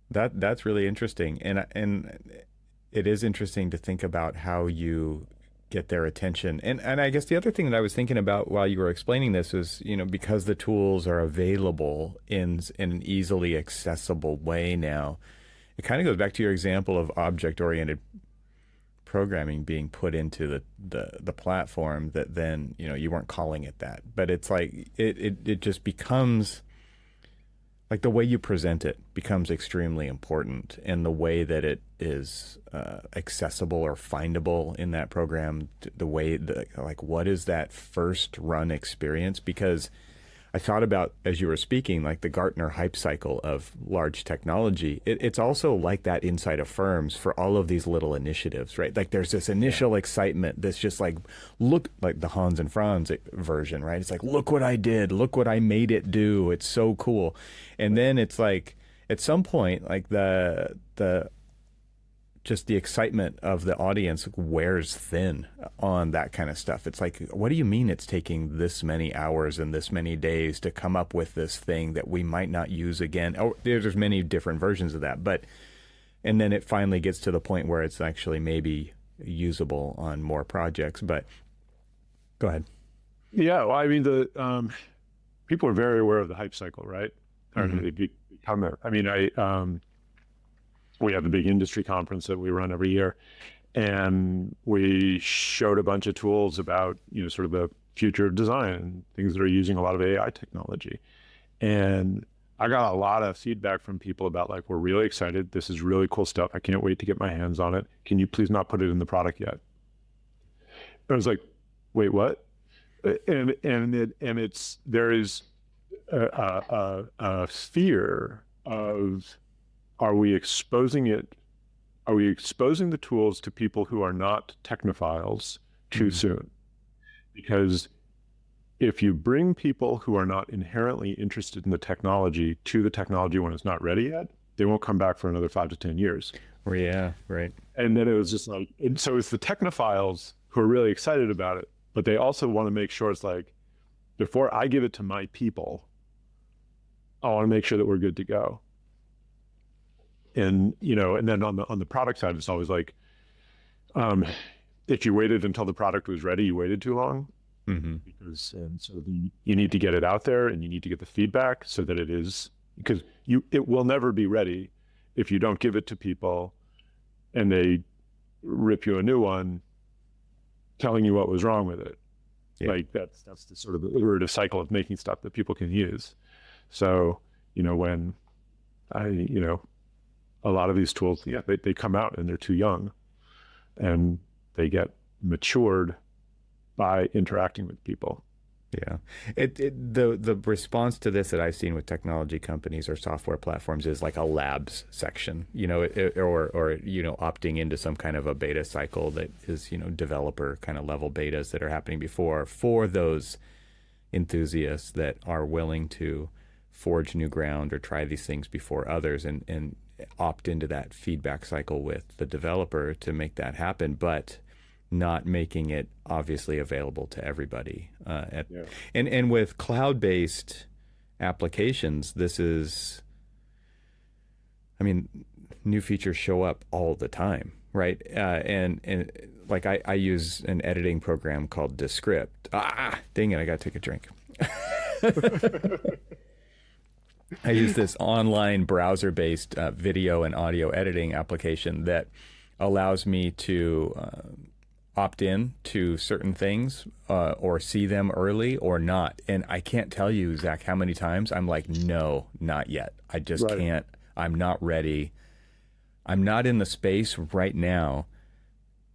That's really interesting. And it is interesting to think about how you get their attention. And I guess the other thing that I was thinking about while you were explaining this was, because the tools are available in an easily accessible way now, it kind of goes back to your example of object-oriented programming being put into the platform that then, you weren't calling it that. But it's like it just becomes like the way you present it becomes extremely important, and the way that it is accessible or findable in that program, the way that, like, what is that first run experience? Because I thought about, as you were speaking, like the Gartner hype cycle of large technology. It's also like that inside of firms for all of these little initiatives, right? Like there's this initial excitement that's just like, look, like the Hans and Franz version, right? It's like, look what I did, look what I made it do. It's so cool. And then it's like, at some point, like the just the excitement of the audience wears thin on that kind of stuff. It's like, what do you mean it's taking this many hours and this many days to come up with this thing that we might not use again? Oh, there's many different versions of that, but and then it finally gets to the point where it's actually maybe usable on more projects. But go ahead. Yeah, well, I mean, the people are very aware of the hype cycle, right? Or they become there. I mean, we have the big industry conference that we run every year, and we showed a bunch of tools about, sort of the future of design, things that are using a lot of AI technology. And I got a lot of feedback from people about, like, we're really excited. This is really cool stuff. I can't wait to get my hands on it. Can you please not put it in the product yet? I was like, wait, what? And it's, there is a fear of, are we exposing it? Are we exposing the tools to people who are not technophiles too soon? Because if you bring people who are not inherently interested in the technology to the technology when it's not ready yet, they won't come back for another 5 to 10 years. Yeah, right. And then it was just like, so it's the technophiles who are really excited about it, but they also want to make sure it's like, before I give it to my people, I want to make sure that we're good to go. And, and then on the product side, it's always like, if you waited until the product was ready, you waited too long. Because, and so you need to get it out there, and you need to get the feedback so that it is, because it will never be ready if you don't give it to people and they rip you a new one telling you what was wrong with it. Yeah. Like that's the sort of iterative cycle of making stuff that people can use. So, when a lot of these tools, they come out and they're too young, and they get matured by interacting with people. Yeah. The response to this that I've seen with technology companies or software platforms is like a labs section, or opting into some kind of a beta cycle that is, developer kind of level betas that are happening before, for those enthusiasts that are willing to forge new ground or try these things before others, and opt into that feedback cycle with the developer to make that happen, but not making it obviously available to everybody. And with cloud-based applications, this is, I mean, new features show up all the time, right? And like I use an editing program called Descript. Dang it, I got to take a drink. I use this online browser-based video and audio editing application that allows me to opt in to certain things or see them early or not. And I can't tell you, Zach, how many times I'm like, no, not yet. I just can't. I'm not ready. I'm not in the space right now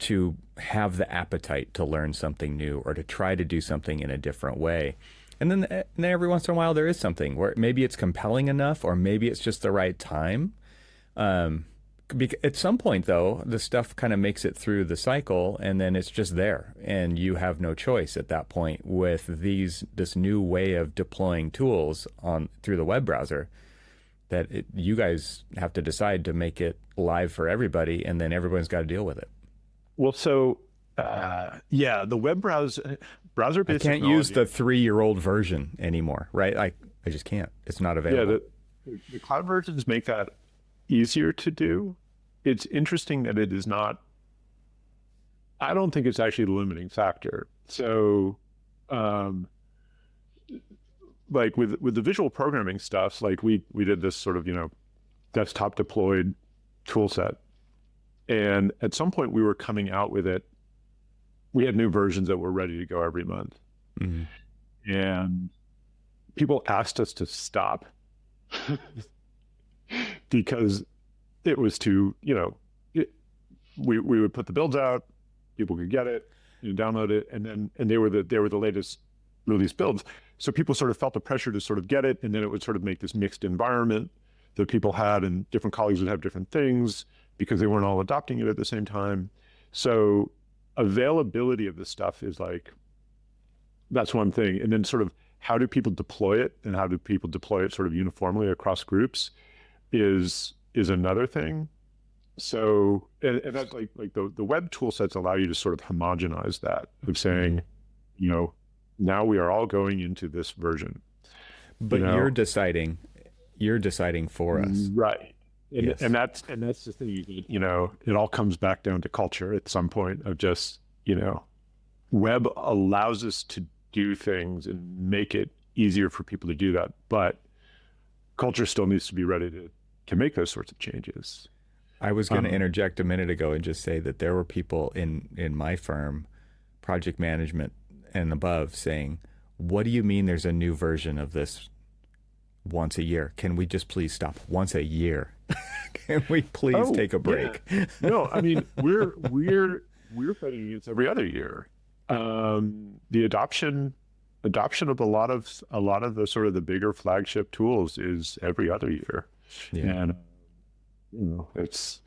to have the appetite to learn something new or to try to do something in a different way. And then every once in a while there is something where maybe it's compelling enough, or maybe it's just the right time. At some point, though, the stuff kind of makes it through the cycle, and then it's just there, and you have no choice at that point with this new way of deploying tools through the web browser. That you guys have to decide to make it live for everybody, and then everyone's got to deal with it. Well, so the web browser-based I can't use the 3-year-old version anymore, right? I just can't. It's not available. Yeah, the cloud versions make that easier to do. It's interesting that it is not. I don't think it's actually the limiting factor. So, like with the visual programming stuff, like we did this sort of desktop deployed tool set, and at some point we were coming out with it. We had new versions that were ready to go every month. And people asked us to stop because it was too, we would put the builds out, people could get it, download it, and they were the latest release builds. So people sort of felt the pressure to sort of get it, and then it would sort of make this mixed environment that people had, and different colleagues would have different things because they weren't all adopting it at the same time. So availability of this stuff is like, that's one thing. And then sort of how do people deploy it, and how do people deploy it sort of uniformly across groups is another thing. So, and that's like the web tool sets allow you to sort of homogenize that, of saying, now we are all going into this version. But you're deciding for us. Right. And, Yes. and that's the thing, it all comes back down to culture at some point of just, web allows us to do things and make it easier for people to do that. But culture still needs to be ready to make those sorts of changes. I was going to interject a minute ago and just say that there were people in my firm, project management and above, saying, what do you mean there's a new version of this once a year? Can we just please stop once a year? Can we please take a break? Yeah. No, I mean, we're fighting against every other year. The adoption of a lot of the sort of the bigger flagship tools is every other year. Yeah. And it's,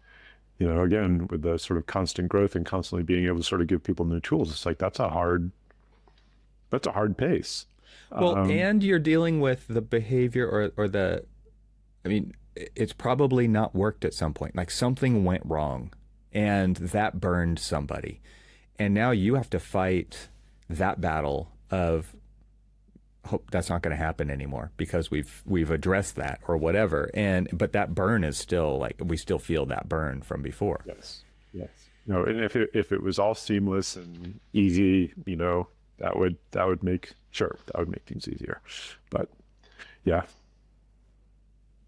again, with the sort of constant growth and constantly being able to sort of give people new tools, it's like that's a hard pace. Well, and you're dealing with the behavior or the, I mean, it's probably not worked at some point. Like something went wrong and that burned somebody. And now you have to fight that battle of hope that's not going to happen anymore because we've addressed that or whatever. But that burn is still like, we still feel that burn from before. Yes. No, and if it was all seamless and easy, that would make things easier. But yeah,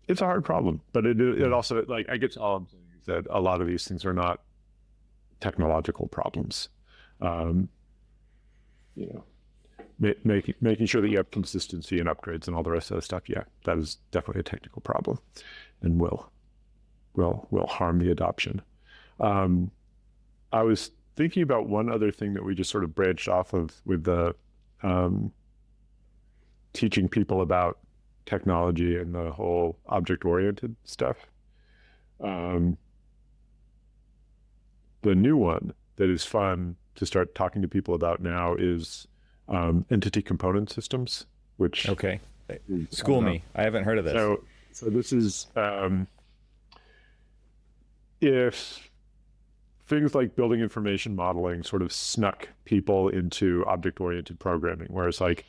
it's a hard problem. But it also, like, I guess all I'm saying is that a lot of these things are not technological problems. Making sure that you have consistency and upgrades and all the rest of the stuff. Yeah, that is definitely a technical problem, and will harm the adoption. I was thinking about one other thing that we just sort of branched off of with the teaching people about technology and the whole object-oriented stuff. The new one that is fun to start talking to people about now is entity component systems, which okay, school me. I haven't heard of this. So this is if things like building information modeling sort of snuck people into object-oriented programming, where it's like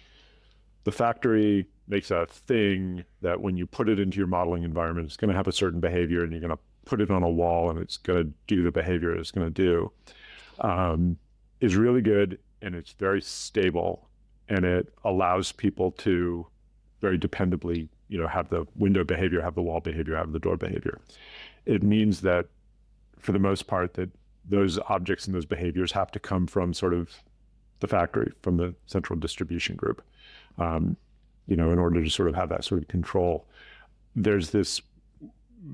the factory makes a thing that when you put it into your modeling environment, it's going to have a certain behavior, and you're going to put it on a wall, and it's going to do the behavior it's going to do, is really good, and it's very stable, and it allows people to very dependably, have the window behavior, have the wall behavior, have the door behavior. It means that for the most part that those objects and those behaviors have to come from sort of the factory, from the central distribution group, in order to sort of have that sort of control. There's this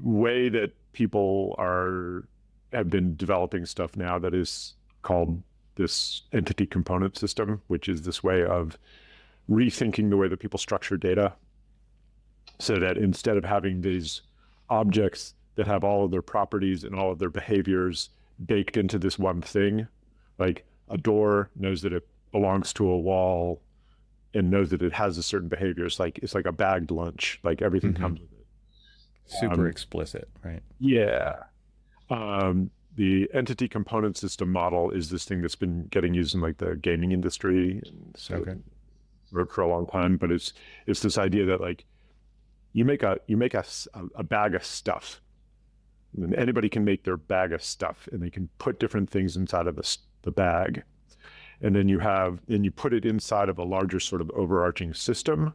way that people have been developing stuff now that is called this entity component system, which is this way of rethinking the way that people structure data, so that instead of having these objects that have all of their properties and all of their behaviors baked into this one thing, like a door knows that it belongs to a wall and knows that it has a certain behavior. It's like a bagged lunch, like everything comes with it. Super explicit, right? Yeah. The entity component system model is this thing that's been getting used in like the gaming industry, and so for a long time. But it's this idea that like you make a bag of stuff, and anybody can make their bag of stuff, and they can put different things inside of the bag, and then you put it inside of a larger sort of overarching system,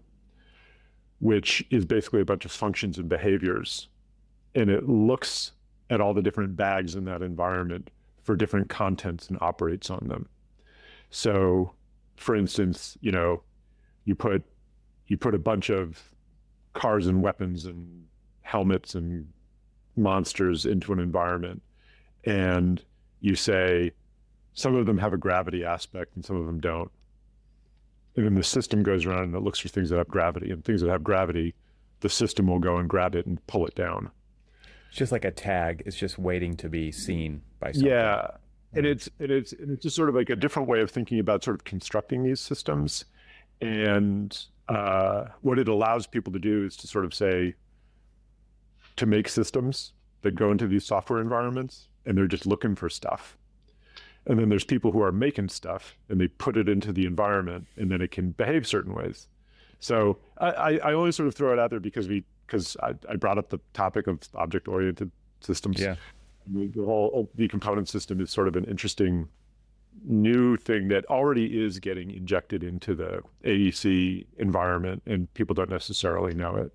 which is basically a bunch of functions and behaviors, and it looks at all the different bags in that environment for different contents and operates on them. So, for instance, you put a bunch of cars and weapons and helmets and monsters into an environment, and you say some of them have a gravity aspect and some of them don't. And then the system goes around and it looks for things that have gravity, and things that have gravity, the system will go and grab it and pull it down. It's just like a tag. It's just waiting to be seen by something. Yeah. And it's just sort of like a different way of thinking about sort of constructing these systems. And what it allows people to do is to sort of say, to make systems that go into these software environments, and they're just looking for stuff. And then there's people who are making stuff and they put it into the environment, and then it can behave certain ways. So I only sort of throw it out there because I brought up the topic of object-oriented systems. Yeah. The whole component system is sort of an interesting new thing that already is getting injected into the AEC environment, and people don't necessarily know it.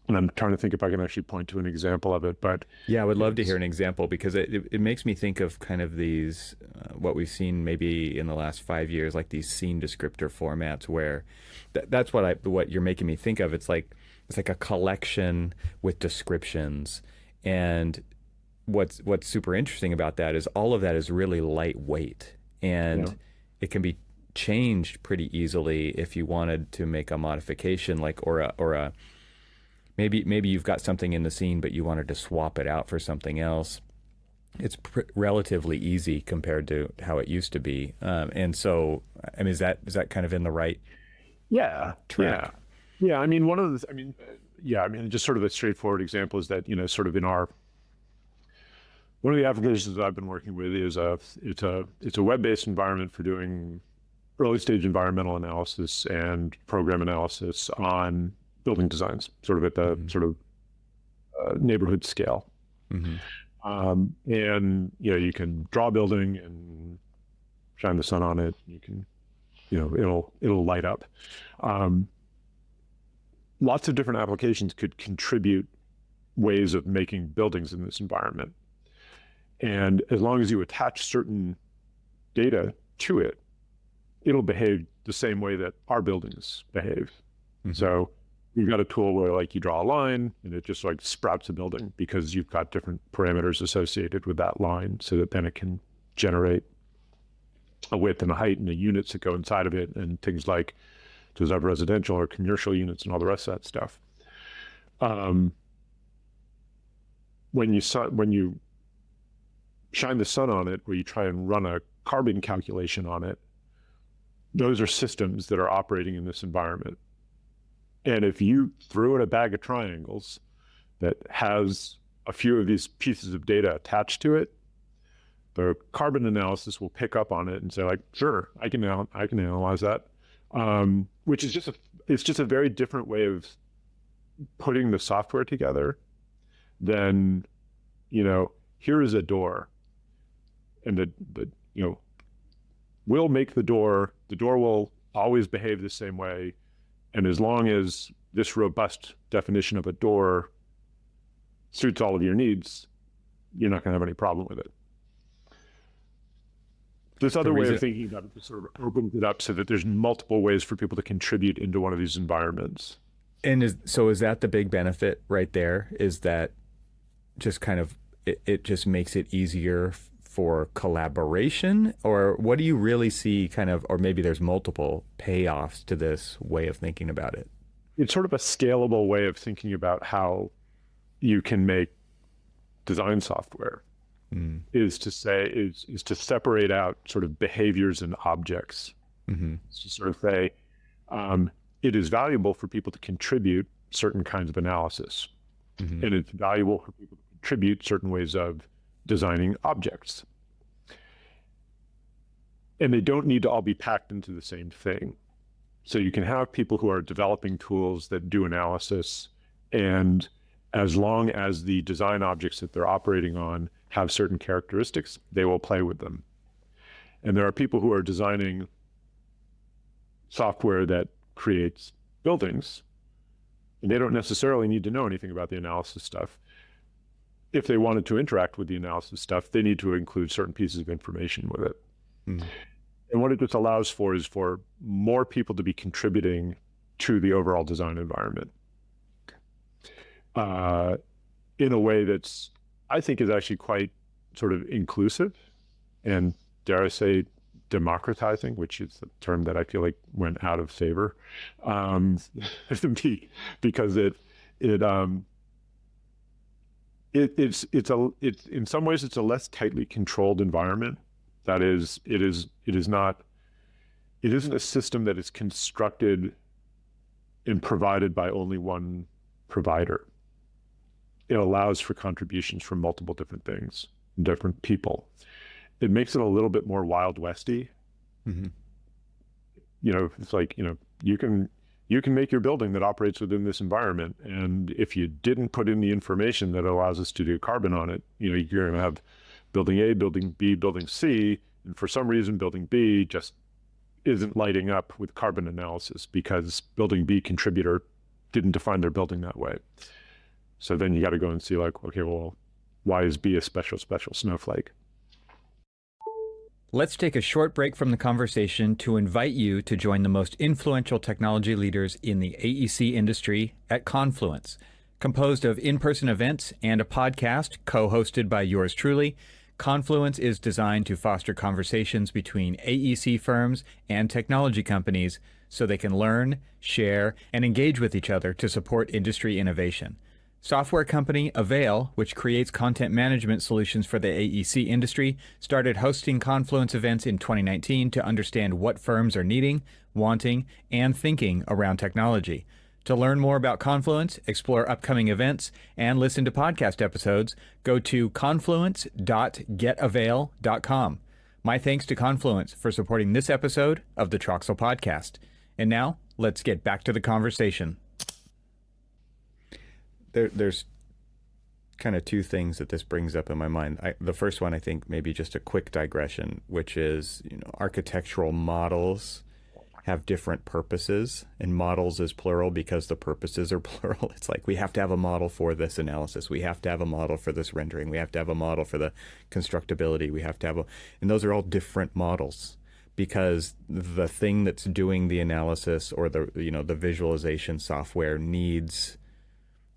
And I'm trying to think if I can actually point to an example of it, but yeah, I would love to hear an example, because it makes me think of kind of these, what we've seen maybe in the last 5 years, like these scene descriptor formats, where that's what you're making me think of. It's like a collection with descriptions, and what's super interesting about that is all of that is really lightweight, and it can be changed pretty easily if you wanted to make a modification, like or a maybe you've got something in the scene but you wanted to swap it out for something else. It's relatively easy compared to how it used to be, and so I mean, is that kind of in the right track? Yeah. I mean, just sort of a straightforward example is that, sort of one of the applications that I've been working with is it's a web-based environment for doing early stage environmental analysis and program analysis on building designs, sort of at the sort of neighborhood scale. And you can draw a building and shine the sun on it. You can, it'll light up. Lots of different applications could contribute ways of making buildings in this environment. And as long as you attach certain data to it, it'll behave the same way that our buildings behave. So you've got a tool where like you draw a line and it just like sprouts a building because you've got different parameters associated with that line, so that then it can generate a width and a height and the units that go inside of it, and things like, does it have residential or commercial units and all the rest of that stuff. When you shine the sun on it, where you try and run a carbon calculation on it, those are systems that are operating in this environment. And if you threw in a bag of triangles that has a few of these pieces of data attached to it, the carbon analysis will pick up on it and say, like, sure, I can analyze that. Which is just a very different way of putting the software together than, here is a door, and we'll make the door will always behave the same way. And as long as this robust definition of a door suits all of your needs, you're not going to have any problem with it. This other way of thinking about it sort of opens it up so that there's multiple ways for people to contribute into one of these environments. And is that the big benefit right there? Is that just kind of, it just makes it easier for collaboration? Or what do you really see kind of, or maybe there's multiple payoffs to this way of thinking about it? It's sort of a scalable way of thinking about how you can make design software. Is to separate out sort of behaviors and objects. It's to sort of say, it is valuable for people to contribute certain kinds of analysis. And it's valuable for people to contribute certain ways of designing objects. And they don't need to all be packed into the same thing. So you can have people who are developing tools that do analysis, and as long as the design objects that they're operating on have certain characteristics, they will play with them. And there are people who are designing software that creates buildings, and they don't necessarily need to know anything about the analysis stuff. If they wanted to interact with the analysis stuff, they need to include certain pieces of information with it. And what it just allows for is for more people to be contributing to the overall design environment in a way that's, I think, is actually quite sort of inclusive and, dare I say, democratizing, which is a term that I feel like went out of favor because it's in some ways it's a less tightly controlled environment. That is, it isn't a system that is constructed and provided by only one provider. It allows for contributions from multiple different things, different people. It makes it a little bit more Wild Westy. Mm-hmm. It's like, you can make your building that operates within this environment. And if you didn't put in the information that allows us to do carbon on it, you're going to have building A, building B, building C. And for some reason, building B just isn't lighting up with carbon analysis because building B contributor didn't define their building that way. So then you got to go and see like, okay, well, why is B a special snowflake? Let's take a short break from the conversation to invite you to join the most influential technology leaders in the AEC industry at Confluence. Composed of in-person events and a podcast co-hosted by yours truly, Confluence is designed to foster conversations between AEC firms and technology companies so they can learn, share, and engage with each other to support industry innovation. Software company Avail, which creates content management solutions for the AEC industry, started hosting Confluence events in 2019 to understand what firms are needing, wanting, and thinking around technology. To learn more about Confluence, explore upcoming events, and listen to podcast episodes, go to confluence.getavail.com. My thanks to Confluence for supporting this episode of the Troxel Podcast. And now, let's get back to the conversation. There's kind of two things that this brings up in my mind. The first one, I think, maybe just a quick digression, which is, architectural models have different purposes, and models is plural because the purposes are plural. It's like we have to have a model for this analysis. We have to have a model for this rendering. We have to have a model for the constructability. We have to have and those are all different models because the thing that's doing the analysis or the visualization software needs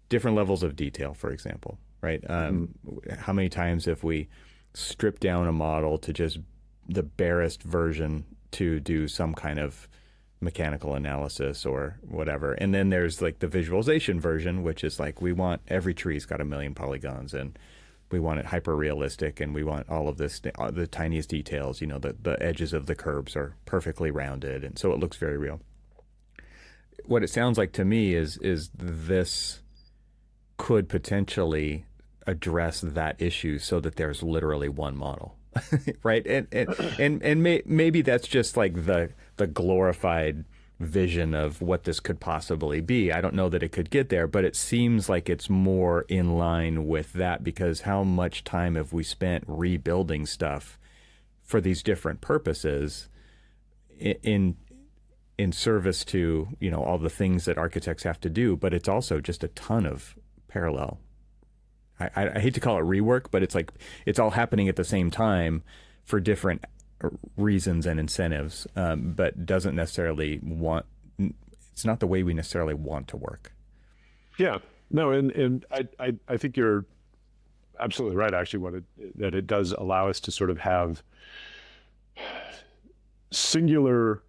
different levels of detail, for example, right? How many times have we stripped down a model to just the barest version to do some kind of mechanical analysis or whatever? And then there's like the visualization version, which is like, we want every tree's got 1 million polygons and we want it hyper realistic and we want all of this, the tiniest details, the edges of the curbs are perfectly rounded. And so it looks very real. What it sounds like to me is this could potentially address that issue so that there's literally one model, right? And maybe that's just like the glorified vision of what this could possibly be. I don't know that it could get there, but it seems like it's more in line with that because how much time have we spent rebuilding stuff for these different purposes in service to, all the things that architects have to do, but it's also just a ton of parallel. I hate to call it rework, but it's like it's all happening at the same time for different reasons and incentives, but doesn't necessarily it's not the way we necessarily want to work. Yeah, no, and I think you're absolutely right. Actually, that it does allow us to sort of have singular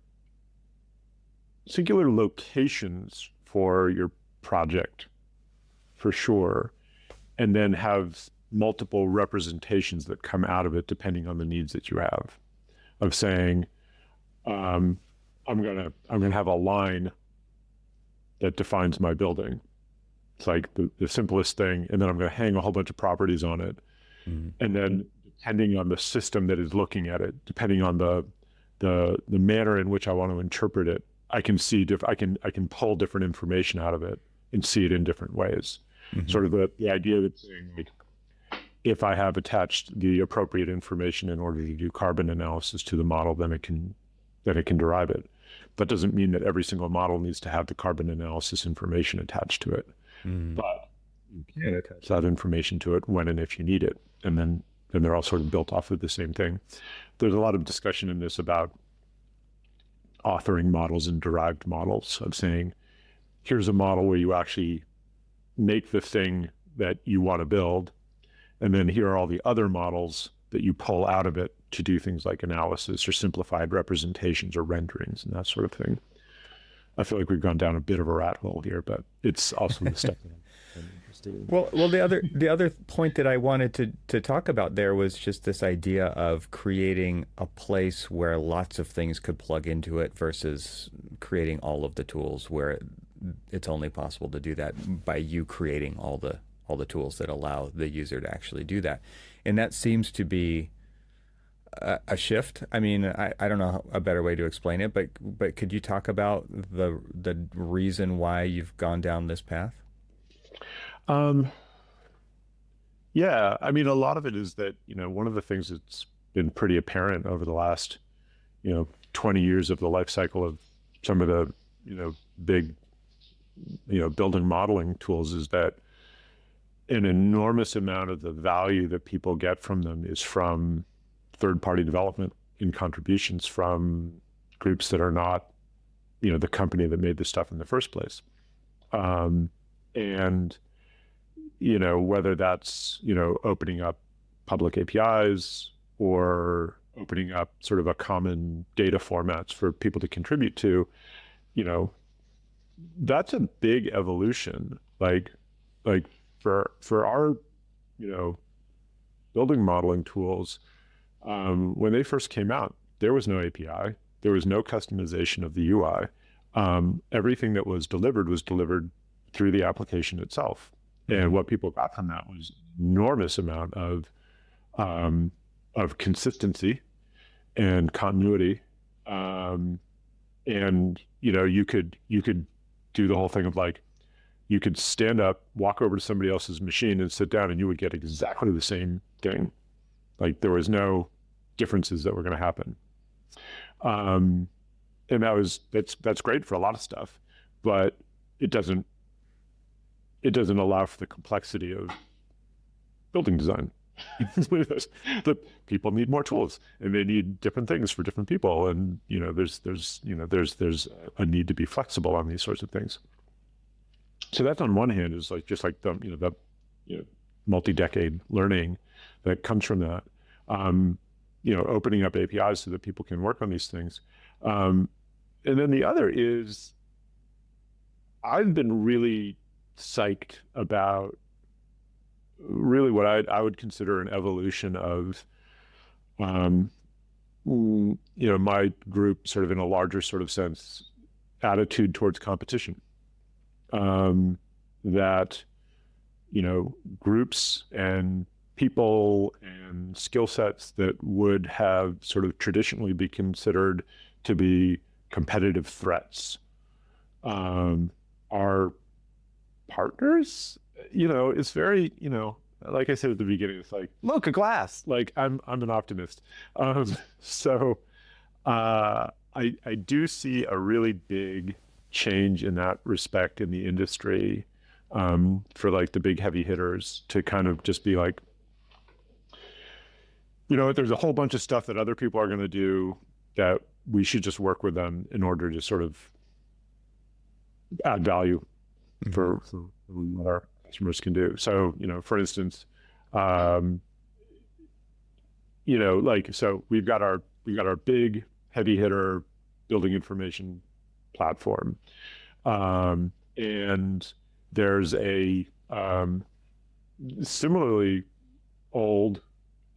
locations for your project, for sure, and then have multiple representations that come out of it depending on the needs that you have. Of saying, I'm gonna have a line that defines my building. It's like the simplest thing, and then I'm gonna hang a whole bunch of properties on it, and then depending on the system that is looking at it, depending on the manner in which I want to interpret it, I can see I can pull different information out of it and see it in different ways. Sort of the idea that saying, like, if I have attached the appropriate information in order to do carbon analysis to the model, then it can derive it. That doesn't mean that every single model needs to have the carbon analysis information attached to it, but you can attach that information to it when and if you need it, and then they're all sort of built off of the same thing. There's a lot of discussion in this about authoring models and derived models, of saying, here's a model where you actually make the thing that you want to build. And then here are all the other models that you pull out of it to do things like analysis or simplified representations or renderings and that sort of thing. I feel like we've gone down a bit of a rat hole here, but it's also the stuff that I'm interested in. Well, the other point that I wanted to talk about there was just this idea of creating a place where lots of things could plug into it versus creating all of the tools where it's only possible to do that by you creating all the tools that allow the user to actually do that. And that seems to be a shift. I mean, I don't know a better way to explain it, but could you talk about the reason why you've gone down this path? Yeah, I mean, a lot of it is that, one of the things that's been pretty apparent over the last, 20 years of the life cycle of some of the, big, building modeling tools is that an enormous amount of the value that people get from them is from third-party development in contributions from groups that are not, the company that made the stuff in the first place. And, whether that's, opening up public APIs or opening up sort of a common data formats for people to contribute to, that's a big evolution. Like for our, building modeling tools, when they first came out, there was no API, there was no customization of the UI. Everything that was delivered through the application itself. And what people got from that was enormous amount of consistency and continuity. And you could do the whole thing of like, you could stand up, walk over to somebody else's machine and sit down and you would get exactly the same thing. Like there was no differences that were going to happen. And that's great for a lot of stuff, but it doesn't allow for the complexity of building design. The people need more tools and they need different things for different people. And, there's a need to be flexible on these sorts of things. So that's on one hand is like, just like the multi-decade learning that comes from that, opening up APIs so that people can work on these things. And then the other is I've been really psyched about really what I would consider an evolution of, my group sort of in a larger sort of sense, attitude towards competition. That, groups and people and skill sets that would have sort of traditionally be considered to be competitive threats, are partners. It's very, like I said at the beginning, it's like, look, a glass. Like I'm an optimist. So I do see a really big change in that respect in the industry, for like the big heavy hitters to kind of just be like, there's a whole bunch of stuff that other people are going to do that we should just work with them in order to sort of add value for what our customers can do. So, for instance, so we've got our big heavy hitter building information platform. And there's a similarly old,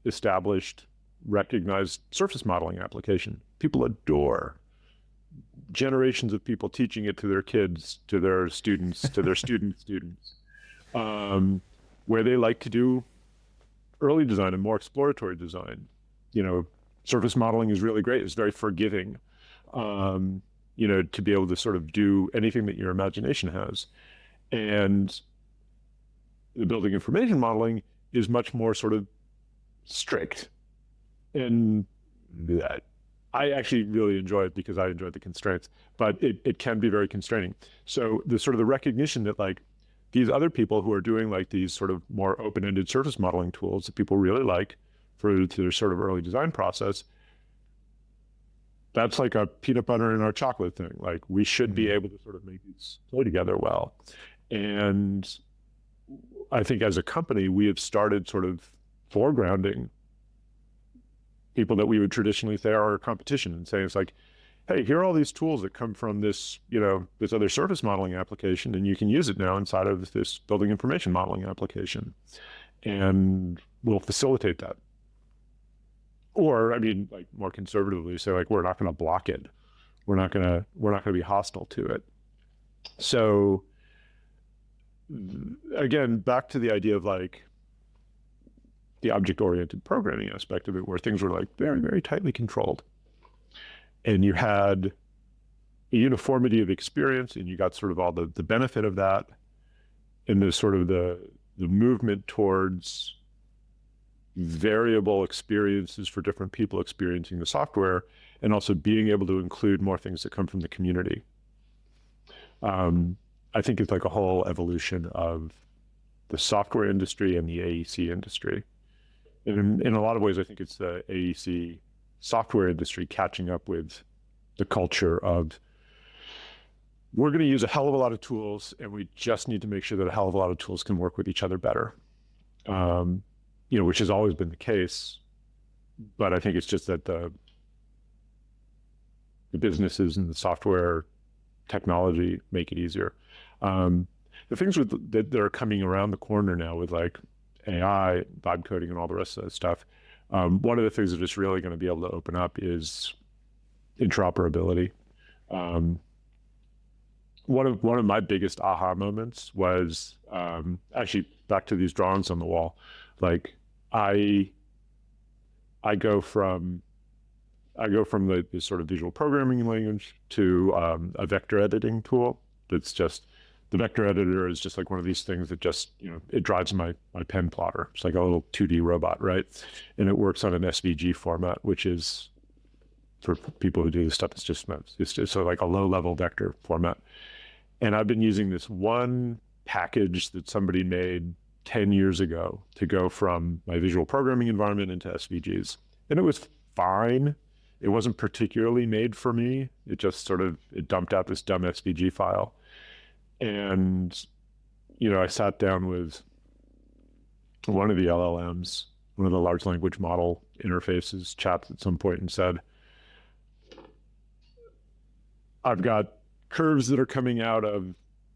established, recognized surface modeling application. People adore. Generations of people teaching it to their kids, to their students, to their students, where they like to do early design and more exploratory design. Surface modeling is really great. It's very forgiving, to be able to sort of do anything that your imagination has. And the building information modeling is much more sort of strict. And that I actually really enjoy it because I enjoy the constraints, but it can be very constraining. So the sort of the recognition that like these other people who are doing like these sort of more open-ended surface modeling tools that people really like for their sort of early design process, that's like a peanut butter in our chocolate thing. Like we should be able to sort of make these play together well. And I think as a company, we have started sort of foregrounding people that we would traditionally say are our competition and saying it's like, hey, here are all these tools that come from this, this other surface modeling application, and you can use it now inside of this building information modeling application. And we'll facilitate that. Or, I mean, like more conservatively say, like, we're not going to block it. We're not going to be hostile to it. So again, back to the idea of like the object-oriented programming aspect of it, where things were like very, very tightly controlled. And you had a uniformity of experience, and you got sort of all the benefit of that, and the sort of the movement towards variable experiences for different people experiencing the software, and also being able to include more things that come from the community. I think it's like a whole evolution of the software industry and the AEC industry. And in a lot of ways, I think it's the AEC software industry catching up with the culture of, we're going to use a hell of a lot of tools, and we just need to make sure that a hell of a lot of tools can work with each other better. Which has always been the case, but I think it's just that the businesses and the software technology make it easier. The things that are coming around the corner now with like AI, vibe coding, and all the rest of that stuff, one of the things that it's really going to be able to open up is interoperability. One of my biggest aha moments was actually back to these drawings on the wall. Like I go from the sort of visual programming language to a vector editing tool. That's just, the vector editor is just like one of these things that just, it drives my pen plotter. It's like a little 2D robot, right? And it works on an SVG format, which is, for people who do this stuff, it's just so like a low-level vector format. And I've been using this one package that somebody made 10 years ago to go from my visual programming environment into SVGs. And it was fine. It wasn't particularly made for me. It just it dumped out this dumb SVG file. And, I sat down with one of the LLMs, one of the large language model interfaces, chats at some point, and said, I've got curves that are coming out of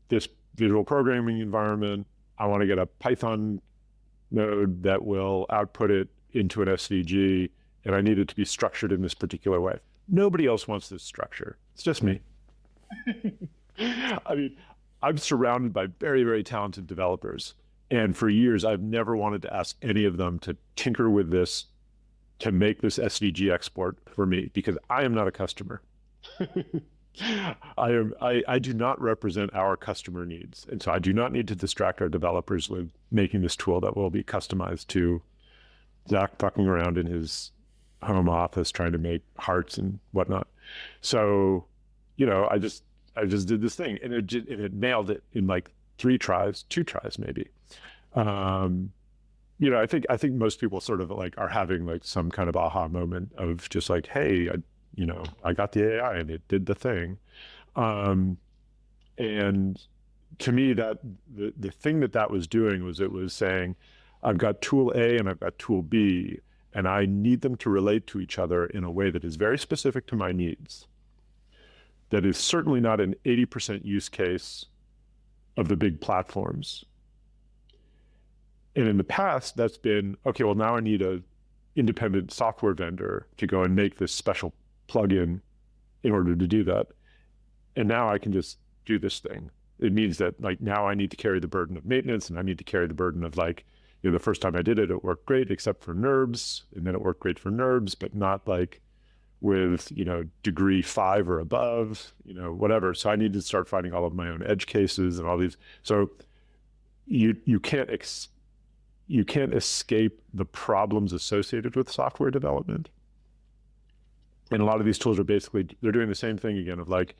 this visual programming environment. I want to get a Python node that will output it into an SVG, and I need it to be structured in this particular way. Nobody else wants this structure. It's just me. I mean, I'm surrounded by very, very talented developers. And for years, I've never wanted to ask any of them to tinker with this, to make this SVG export for me, because I am not a customer. I do not represent our customer needs. And so I do not need to distract our developers with making this tool that will be customized to Zach fucking around in his home office trying to make hearts and whatnot. So, I just did this thing, and it nailed it in like 2 tries maybe. I think most people sort of like are having like some kind of aha moment of just like, hey, I got the AI and it did the thing. And to me, that the thing that was doing was, it was saying, I've got tool A and I've got tool B, and I need them to relate to each other in a way that is very specific to my needs. That is certainly not an 80% use case of the big platforms. And in the past, that's been, okay, well, now I need a independent software vendor to go and make this special plugin in order to do that. And now I can just do this thing. It means that like now I need to carry the burden of maintenance, and I need to carry the burden of like, the first time I did it, it worked great except for NURBS, and then it worked great for NURBS, but not like with, degree 5 or above, whatever. So I need to start finding all of my own edge cases and all these. So you can't escape the problems associated with software development. And a lot of these tools are they're doing the same thing again of like,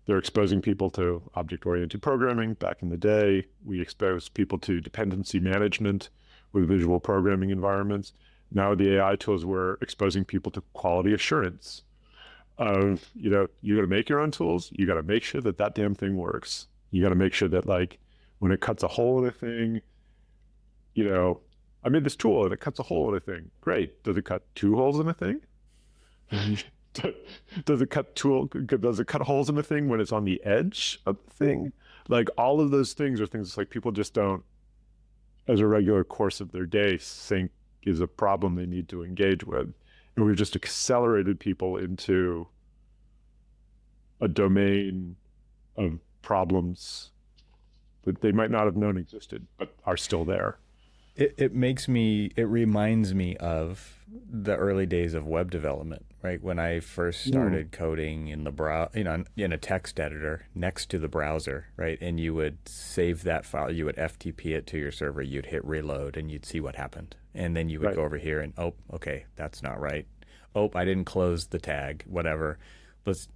they're exposing people to object-oriented programming. Back in the day, we exposed people to dependency management with visual programming environments. Now the AI tools were exposing people to quality assurance. You got to make your own tools. You got to make sure that that damn thing works. You got to make sure that like when it cuts a hole in a thing, I made this tool and it cuts a hole in a thing. Great. Does it cut two holes in a thing? Does it cut holes in the thing when it's on the edge of the thing? Like all of those things are things like people just don't, as a regular course of their day, think is a problem they need to engage with. And we've just accelerated people into a domain of problems that they might not have known existed, but are still there. It reminds me of the early days of web development, right? When I first started coding in the in a text editor next to the browser, right? And you would save that file, you would FTP it to your server, you'd hit reload and you'd see what happened. And then you would go over here and, oh, okay, that's not right. Oh, I didn't close the tag, whatever. Let's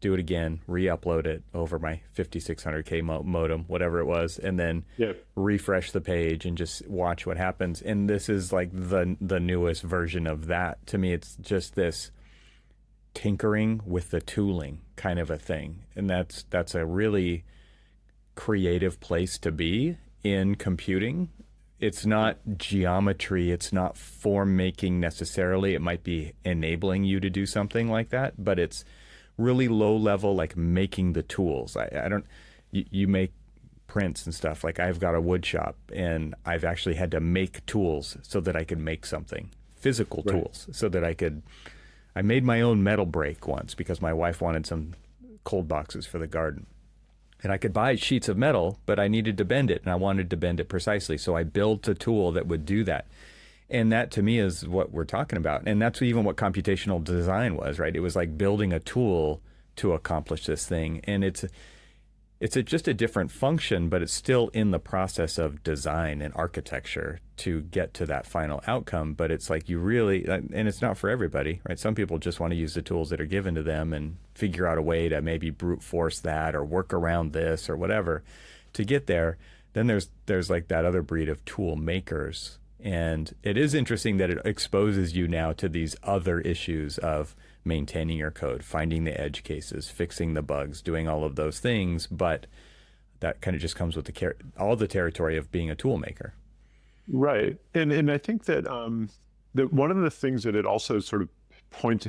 do it again, re-upload it over my 5600K modem, whatever it was, and then refresh the page and just watch what happens. And this is like the newest version of that. To me, it's just this tinkering with the tooling kind of a thing. And that's a really creative place to be in computing. It's not geometry, it's not form making necessarily. It might be enabling you to do something like that, but it's really low level, like making the tools. I don't, you make prints and stuff. Like I've got a wood shop and I've actually had to make tools so that I could make something, physical tools, so that I made my own metal brake once because my wife wanted some cold boxes for the garden. And I could buy sheets of metal, but I needed to bend it and I wanted to bend it precisely. So I built a tool that would do that. And that to me is what we're talking about. And that's even what computational design was, right? It was like building a tool to accomplish this thing. And it's just a different function, but it's still in the process of design and architecture to get to that final outcome. But it's like you really, and it's not for everybody, right? Some people just want to use the tools that are given to them and figure out a way to maybe brute force that or work around this or whatever to get there. Then there's like that other breed of tool makers. And it is interesting that it exposes you now to these other issues of maintaining your code, finding the edge cases, fixing the bugs, doing all of those things. But that kind of just comes with all the territory of being a tool maker. Right. And I think that that one of the things that it also sort of points,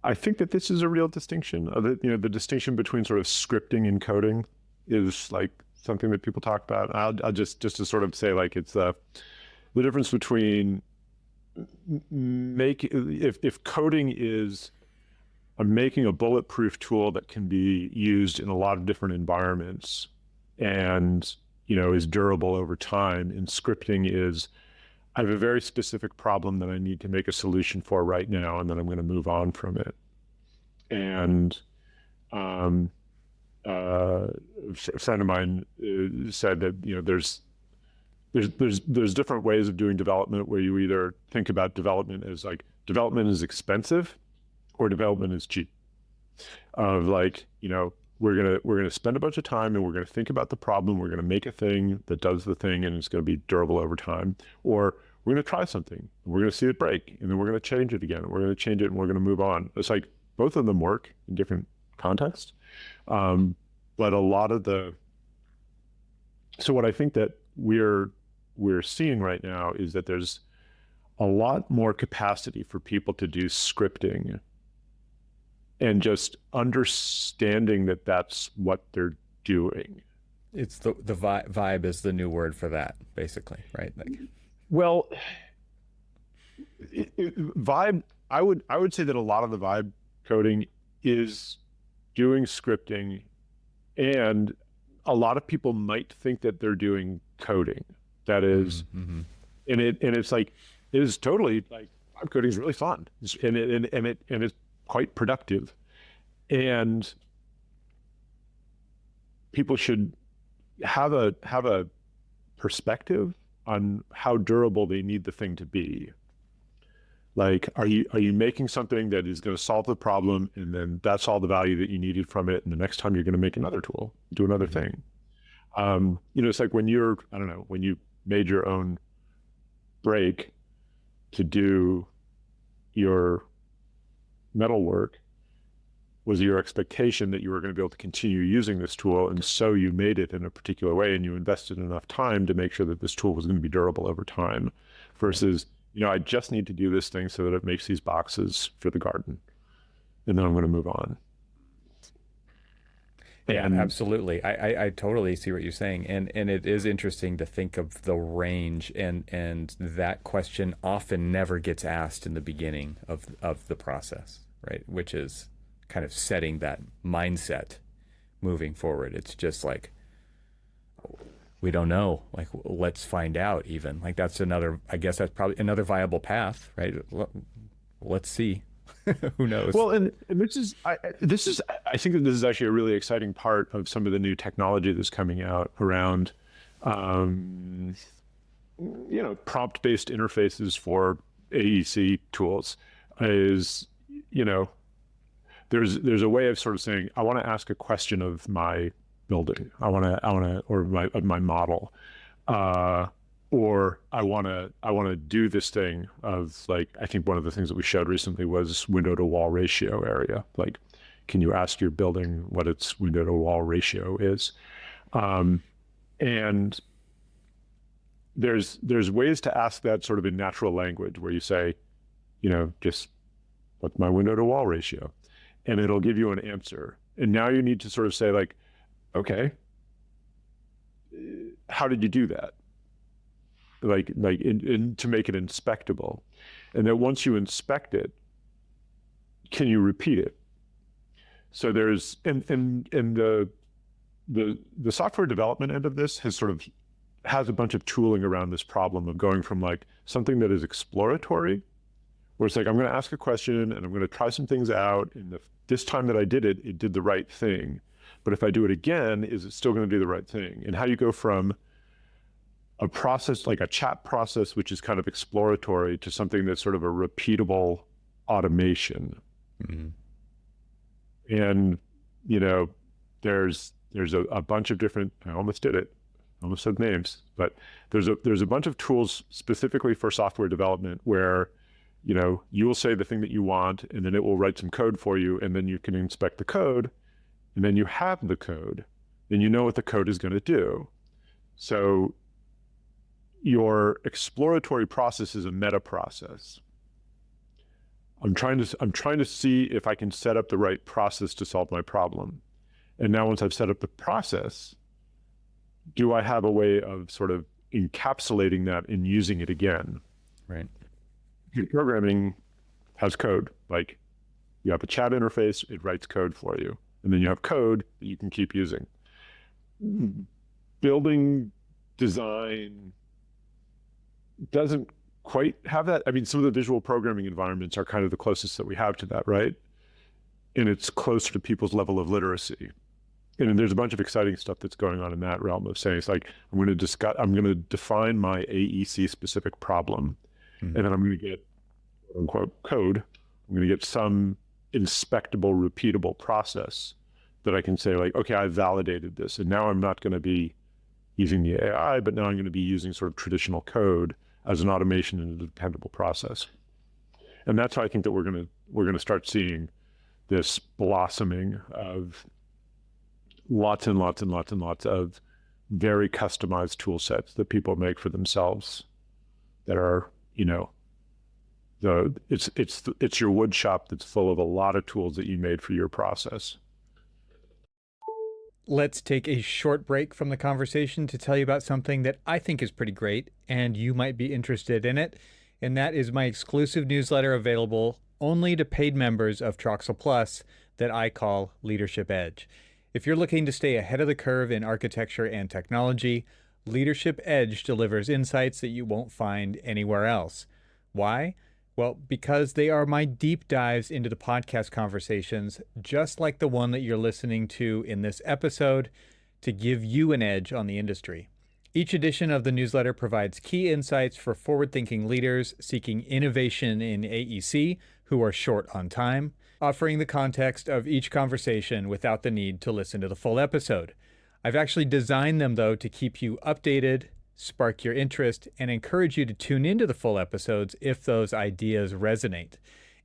I think that this is a real distinction of it. The distinction between sort of scripting and coding is like something that people talk about. I'll just to sort of say like it's the difference between if coding is making a bulletproof tool that can be used in a lot of different environments and is durable over time, and scripting is I have a very specific problem that I need to make a solution for right now, and then I'm going to move on from it. And a friend of mine said that there's different ways of doing development where you either think about development as like development is expensive or development is cheap. Of like we're gonna spend a bunch of time and we're gonna think about the problem. We're gonna make a thing that does the thing and it's gonna be durable over time. Or we're gonna try something and we're gonna see it break and then we're gonna change it again. And we're gonna change it and we're gonna move on. It's like both of them work in different contexts. But a lot of so what I think that we're seeing right now is that there's a lot more capacity for people to do scripting and just understanding that that's what they're doing. It's the vibe is the new word for that, basically, right? Well, vibe, I would say that a lot of the vibe coding is doing scripting, and a lot of people might think that they're doing coding. That is, and it's like it is totally like vibe coding is really fun, and it's quite productive, and people should have a perspective on how durable they need the thing to be. Like, are you making something that is going to solve the problem, and then that's all the value that you needed from it, and the next time you're going to make another tool, do another thing. It's like when when you made your own brake to do your metalwork was your expectation that you were going to be able to continue using this tool. And so you made it in a particular way and you invested enough time to make sure that this tool was going to be durable over time versus, I just need to do this thing so that it makes these boxes for the garden. And then I'm going to move on. Yeah, absolutely. I totally see what you're saying. And it is interesting to think of the range and that question often never gets asked in the beginning of the process, right? Which is kind of setting that mindset moving forward. It's just like, we don't know, like, let's find out even. Like that's that's probably another viable path, right? Let's see. Who knows? Well, and I think that this is actually a really exciting part of some of the new technology that's coming out around, prompt-based interfaces for AEC tools. Is there's a way of sort of saying, I want to ask a question of my building, or my model, or I want to do this thing of, like, I think one of the things that we showed recently was window to wall ratio area. Like, can you ask your building what its window to wall ratio is? And there's ways to ask that sort of in natural language where you say, just what's my window to wall ratio? And it'll give you an answer. And now you need to sort of say, like, okay, how did you do that? Like to make it inspectable. And then once you inspect it, can you repeat it? So there's, and the software development end of this has a bunch of tooling around this problem of going from like something that is exploratory, where it's like, I'm going to ask a question and I'm going to try some things out. And this time that I did it, it did the right thing. But if I do it again, is it still going to do the right thing? And how you go from a process like a chat process, which is kind of exploratory, to something that's sort of a repeatable automation. Mm-hmm. And, there's a bunch of different, I almost did it, almost said names, but there's a bunch of tools specifically for software development where, you will say the thing that you want, and then it will write some code for you, and then you can inspect the code, and then you have the code, then you know what the code is going to do. So your exploratory process is a meta process. I'm trying to see if I can set up the right process to solve my problem. And now once I've set up the process, do I have a way of sort of encapsulating that and using it again? Right. Programming has code. Like, you have a chat interface, it writes code for you. And then you have code that you can keep using. Building design doesn't quite have that. I mean, some of the visual programming environments are kind of the closest that we have to that, right? And it's closer to people's level of literacy. And there's a bunch of exciting stuff that's going on in that realm of saying, it's like, I'm going to define my AEC specific problem. Mm-hmm. And then I'm going to get, quote unquote, code. I'm going to get some inspectable, repeatable process that I can say, like, okay, I validated this. And now I'm not going to be using the AI, but now I'm going to be using sort of traditional code as an automation and a dependable process. And that's how I think that we're going to start seeing this blossoming of lots and lots and lots and lots of very customized tool sets that people make for themselves that are, it's your wood shop that's full of a lot of tools that you made for your process. Let's take a short break from the conversation to tell you about something that I think is pretty great and you might be interested in it. And that is my exclusive newsletter available only to paid members of Troxel Plus that I call Leadership Edge. If you're looking to stay ahead of the curve in architecture and technology, Leadership Edge delivers insights that you won't find anywhere else. Why? Well, because they are my deep dives into the podcast conversations, just like the one that you're listening to in this episode, to give you an edge on the industry. Each edition of the newsletter provides key insights for forward-thinking leaders seeking innovation in AEC who are short on time, offering the context of each conversation without the need to listen to the full episode. I've actually designed them, though, to keep you updated, spark your interest, and encourage you to tune into the full episodes if those ideas resonate.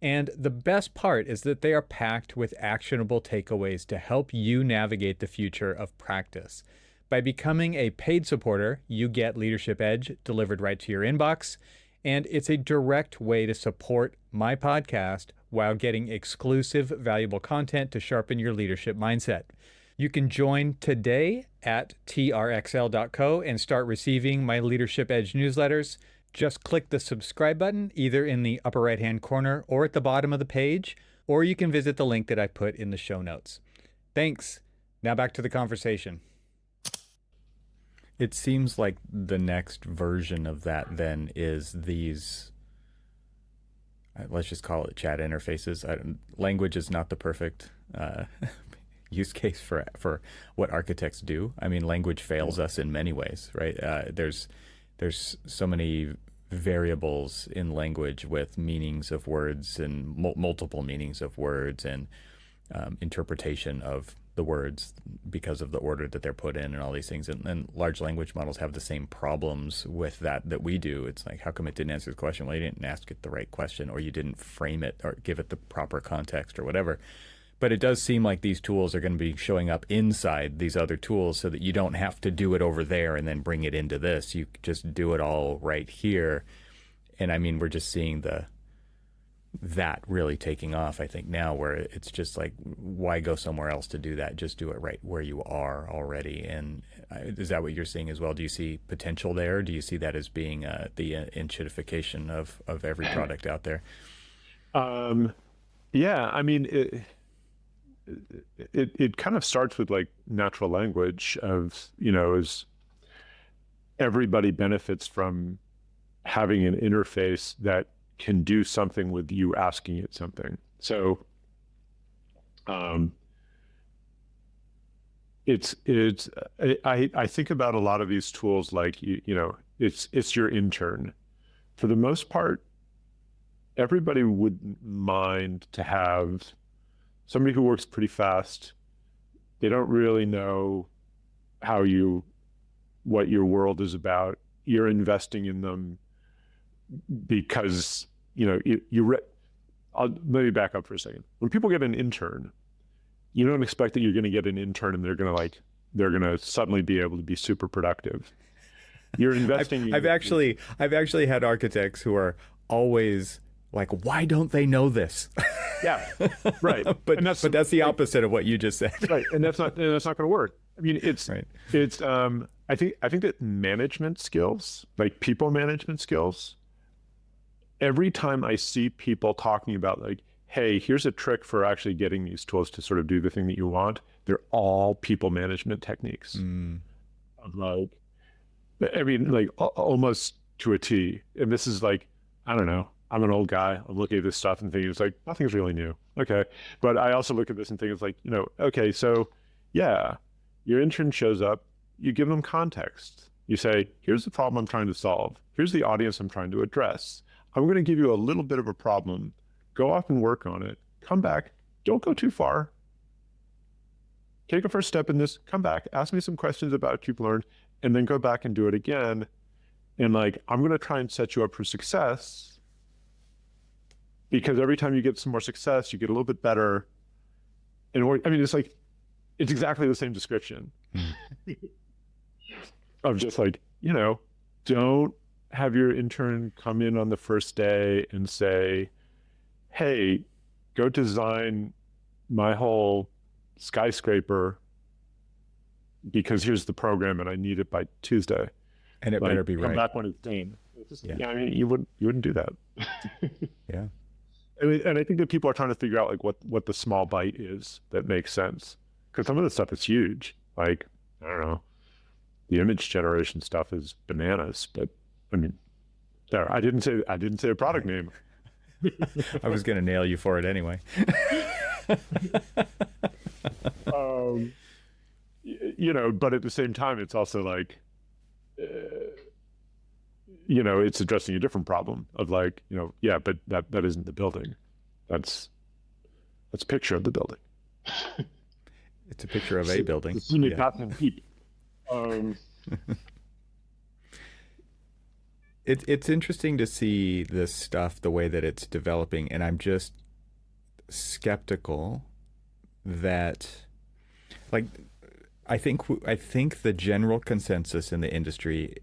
And the best part is that they are packed with actionable takeaways to help you navigate the future of practice. By becoming a paid supporter, you get Leadership Edge delivered right to your inbox, and it's a direct way to support my podcast while getting exclusive, valuable content to sharpen your leadership mindset. You can join today at trxl.co and start receiving my Leadership Edge newsletters. Just click the subscribe button either in the upper right-hand corner or at the bottom of the page, or you can visit the link that I put in the show notes. Thanks. Now back to the conversation. It seems like the next version of that then is these, let's just call it chat interfaces. Language is not the perfect use case for what architects do. I mean, language fails us in many ways, right? There's so many variables in language with meanings of words and multiple meanings of words and interpretation of the words because of the order that they're put in and all these things. And large language models have the same problems with that we do. It's like, how come it didn't answer the question? Well, you didn't ask it the right question, or you didn't frame it or give it the proper context or whatever. But it does seem like these tools are going to be showing up inside these other tools so that you don't have to do it over there and then bring it into this. You just do it all right here. And I mean, we're just seeing that really taking off, I think, now, where it's just like, why go somewhere else to do that? Just do it right where you are already. And is that what you're seeing as well? Do you see potential there? Do you see that as being the intuitification of every product out there? Yeah, I mean, it kind of starts with like natural language of, as everybody benefits from having an interface that can do something with you asking it something. So I think about a lot of these tools like, it's your intern. For the most part, everybody wouldn't mind to have somebody who works pretty fast. They don't really know what your world is about. You're investing in them because, let me back up for a second. When people get an intern, you don't expect that you're going to get an intern and they're going to suddenly be able to be super productive. You're investing. I've actually had architects who are always like, why don't they know this? Yeah, right. but that's the opposite of what you just said. Right, and that's not going to work. I mean, it's right. I think that management skills, like people management skills, every time I see people talking about like, hey, here's a trick for actually getting these tools to sort of do the thing that you want, they're all people management techniques. Of like, I mean, like almost to a T. And this is like, I don't know, I'm an old guy. I'm looking at this stuff and thinking it's like, nothing's really new. Okay. But I also look at this and think it's like, okay, so yeah, your intern shows up, you give them context. You say, here's the problem I'm trying to solve. Here's the audience I'm trying to address. I'm going to give you a little bit of a problem. Go off and work on it. Come back. Don't go too far. Take a first step in this. Come back. Ask me some questions about what you've learned, and then go back and do it again. And like, I'm going to try and set you up for success, because every time you get some more success, you get a little bit better. And I mean, it's exactly the same description of just like, don't have your intern come in on the first day and say, hey, go design my whole skyscraper because here's the program and I need it by Tuesday. And it better be right. Come back when it's done. Yeah, I mean, you wouldn't do that. Yeah. And I think that people are trying to figure out like what the small bite is that makes sense. Because some of the stuff is huge. Like, I don't know, the image generation stuff is bananas. But I mean, there, I didn't say a product name. I was going to nail you for it anyway. But at the same time, it's also like, it's addressing a different problem of like, yeah, but that isn't the building. That's a picture of the building. It's a picture of a building. It's interesting to see this stuff the way that it's developing, and I'm just skeptical that, like, I think the general consensus in the industry,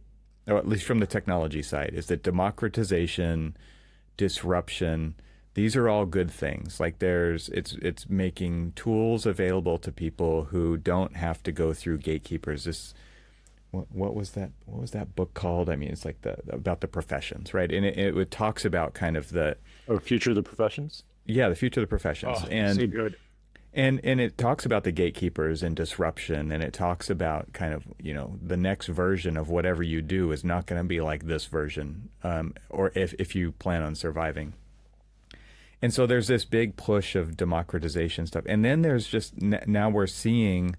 or at least from the technology side, is that democratization, disruption, these are all good things. Like it's making tools available to people who don't have to go through gatekeepers. What was that? What was that book called? I mean, it's like the about the professions, right? And it talks about kind of the Future of the professions. yeah, the future of the professions, Oh, so good. and it talks about the gatekeepers and disruption, and it talks about kind of, the next version of whatever you do is not going to be like this version, or if you plan on surviving. And so there's this big push of democratization stuff, and then there's just now we're seeing,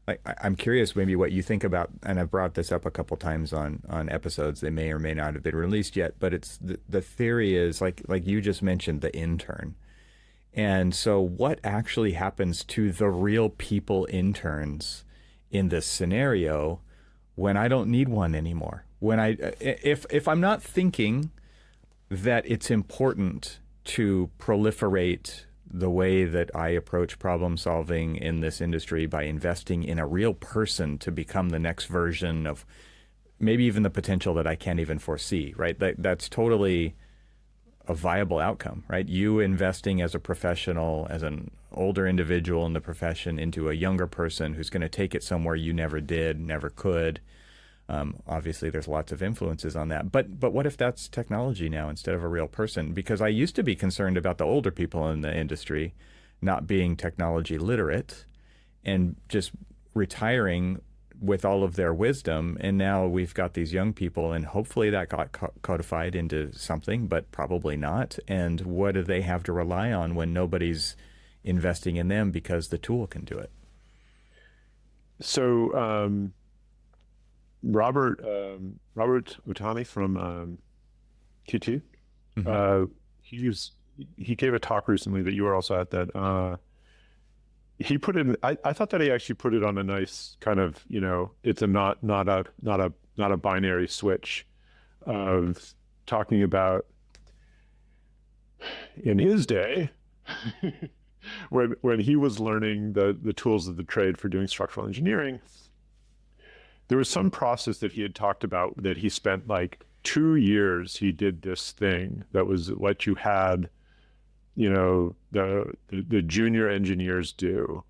like, I'm curious maybe what you think about, and I've brought this up a couple times on episodes. They may or may not have been released yet, but it's the theory is like you just mentioned, the intern. And so what actually happens to the real people interns in this scenario when I don't need one anymore? When if I'm not thinking that it's important to proliferate the way that I approach problem solving in this industry by investing in a real person to become the next version of maybe even the potential that I can't even foresee, right? That's totally a viable outcome, right? You investing as a professional, as an older individual in the profession, into a younger person who's going to take it somewhere you never did, never could. Obviously, there's lots of influences on that. But what if that's technology now instead of a real person? Because I used to be concerned about the older people in the industry not being technology literate and just retiring with all of their wisdom. And now we've got these young people, and hopefully that got codified into something, but probably not. And what do they have to rely on when nobody's investing in them because the tool can do it? So Robert Utani from Q2, Mm-hmm. he gave a talk recently that you were also at, that he put it in, I thought that he actually put it on a nice kind of, it's a not a binary switch of talking about in his day when he was learning the tools of the trade for doing structural engineering. There was some process that he had talked about that he spent like 2 years. He did this thing that was what you had, the junior engineers do.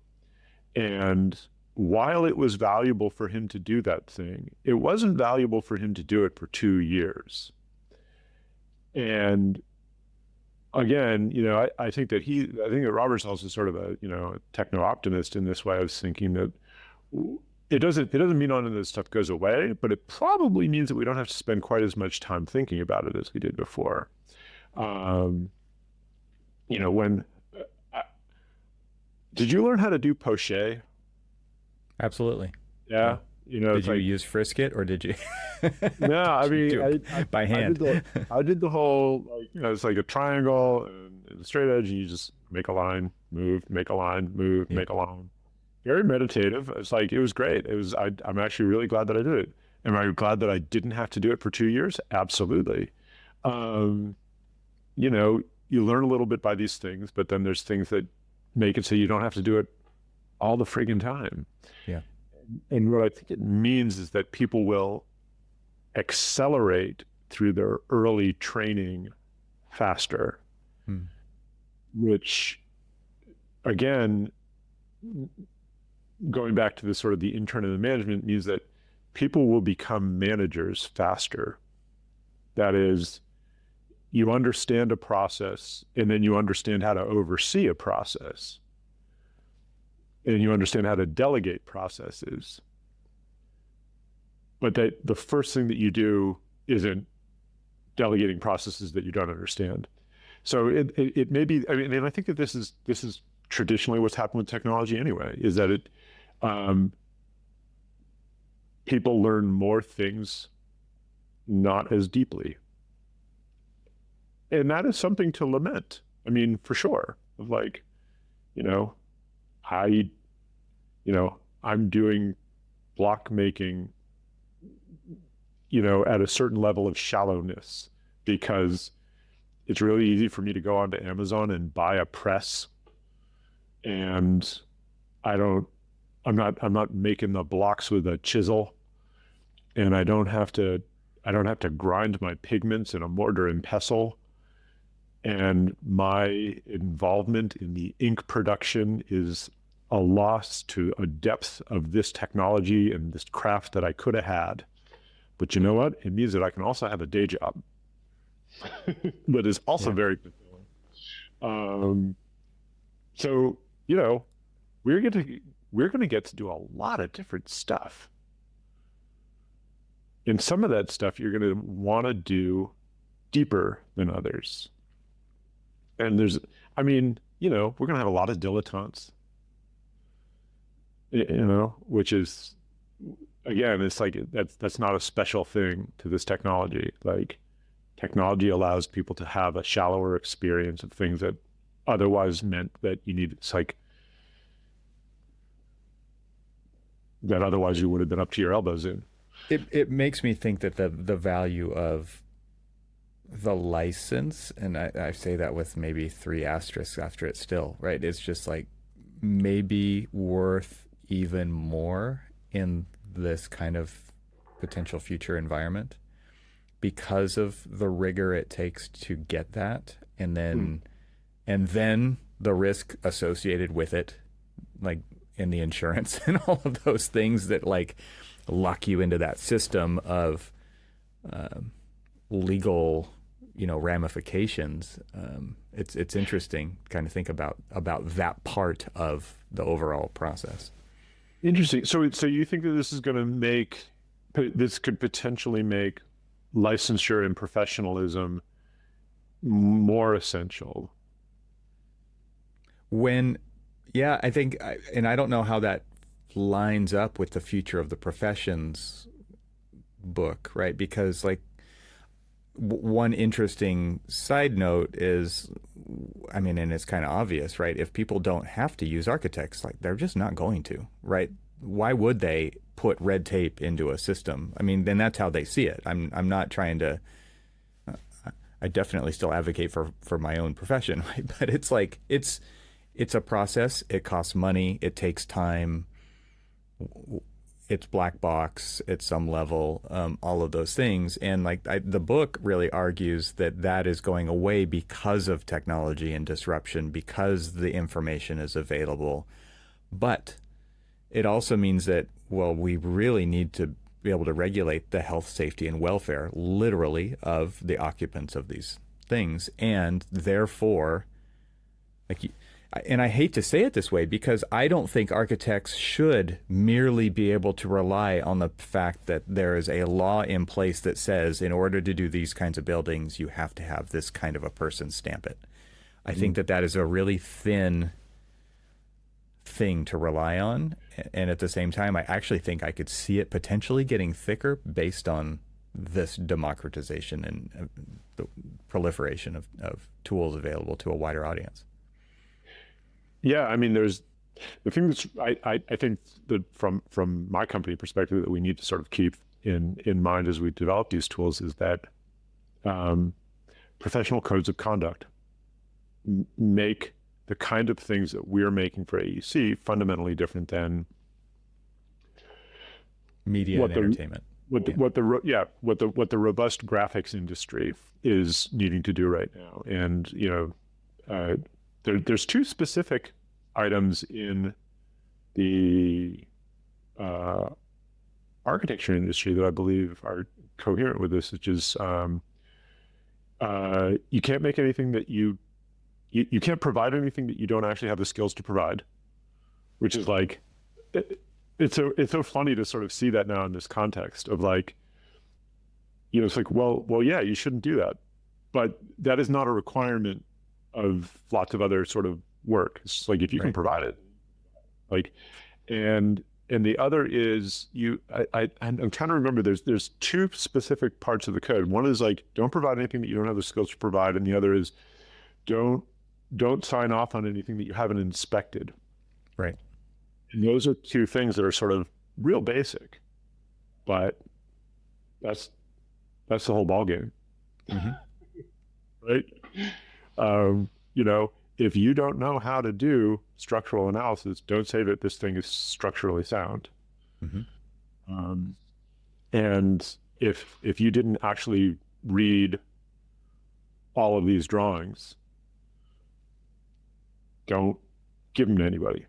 And while it was valuable for him to do that thing, it wasn't valuable for him to do it for 2 years. And again, I think that Robert's also sort of a, a techno optimist in this way of thinking that it doesn't mean none of this stuff goes away, but it probably means that we don't have to spend quite as much time thinking about it as we did before. When did you learn how to do poché? Absolutely. Yeah. Did you use Frisket or did you? No, I mean, by hand. I did the whole, it's like a triangle and a straight edge, and you just make a line, move, make a line, move, make a line. Very meditative. It's like, it was great. I'm actually really glad that I did it. Am I glad that I didn't have to do it for 2 years? Absolutely. You learn a little bit by these things, but then there's things that make it so you don't have to do it all the friggin' time. Yeah. And what I think it means is that people will accelerate through their early training faster, which, again, going back to the sort of the intern and the management, means that people will become managers faster. That is, you understand a process, and then you understand how to oversee a process, and you understand how to delegate processes. But that the first thing that you do isn't delegating processes that you don't understand. So it may be, I mean, and I think that this is traditionally what's happened with technology anyway, is that people learn more things not as deeply. And that is something to lament. I mean, for sure. Of like, I'm doing block making, at a certain level of shallowness, because it's really easy for me to go onto Amazon and buy a press, and I'm not making the blocks with a chisel, and I don't have to grind my pigments in a mortar and pestle. And my involvement in the ink production is a loss to a depth of this technology and this craft that I could have had. But you know what? It means that I can also have a day job, but it's also very fulfilling. So, we're going to get to do a lot of different stuff. And some of that stuff you're going to want to do deeper than others. And we're going to have a lot of dilettantes, which is, again, it's like, that's not a special thing to this technology. Like, technology allows people to have a shallower experience of things that otherwise meant that you need, it's like, that otherwise you would have been up to your elbows in. It makes me think that the value of the license, and I say that with maybe 3 asterisks after it still, right? It's just like maybe worth even more in this kind of potential future environment because of the rigor it takes to get that, and then the risk associated with it, like in the insurance and all of those things that like lock you into that system of legal, ramifications. It's interesting kind of think about that part of the overall process. Interesting. So you think that this could potentially make licensure and professionalism more essential? I think, and I don't know how that lines up with the future of the professions book, right? Because like one interesting side note is, and it's kind of obvious, right? If people don't have to use architects, like they're just not going to, right? Why would they put red tape into a system? Then that's how they see it. I'm not trying to, I definitely still advocate for my own profession, right? But it's like, it's a process. It costs money. It takes time. It's black box at some level, all of those things. And the book really argues that is going away because of technology and disruption, because the information is available. But it also means that, we really need to be able to regulate the health, safety, and welfare, literally, of the occupants of these things. And therefore, and I hate to say it this way, because I don't think architects should merely be able to rely on the fact that there is a law in place that says in order to do these kinds of buildings, you have to have this kind of a person stamp it. I think that is a really thin thing to rely on. And at the same time, I actually think I could see it potentially getting thicker based on this democratization and the proliferation of tools available to a wider audience. Yeah, there's the thing that's I think that from my company perspective that we need to sort of keep in mind as we develop these tools is that professional codes of conduct make the kind of things that we're making for AEC fundamentally different than media and entertainment. What the robust graphics industry is needing to do right now. And there's 2 specific items in the architecture industry that I believe are coherent with this, which is you can't make anything that you can't provide anything that you don't actually have the skills to provide, which is like, it's so funny to sort of see that now in this context of like, it's like, well, yeah, you shouldn't do that. But that is not a requirement of lots of other sort of work. It's like, if you can provide it, like, and the other is I'm trying to remember, there's 2 specific parts of the code. One is like, don't provide anything that you don't have the skills to provide. And the other is don't sign off on anything that you haven't inspected. Right. And those are 2 things that are sort of real basic, but that's That's the whole ball game, Mm-hmm. right? You know, if you don't know how to do structural analysis, don't say that this thing is structurally sound. Mm-hmm. Um, and if you didn't actually read all of these drawings, don't give them to anybody.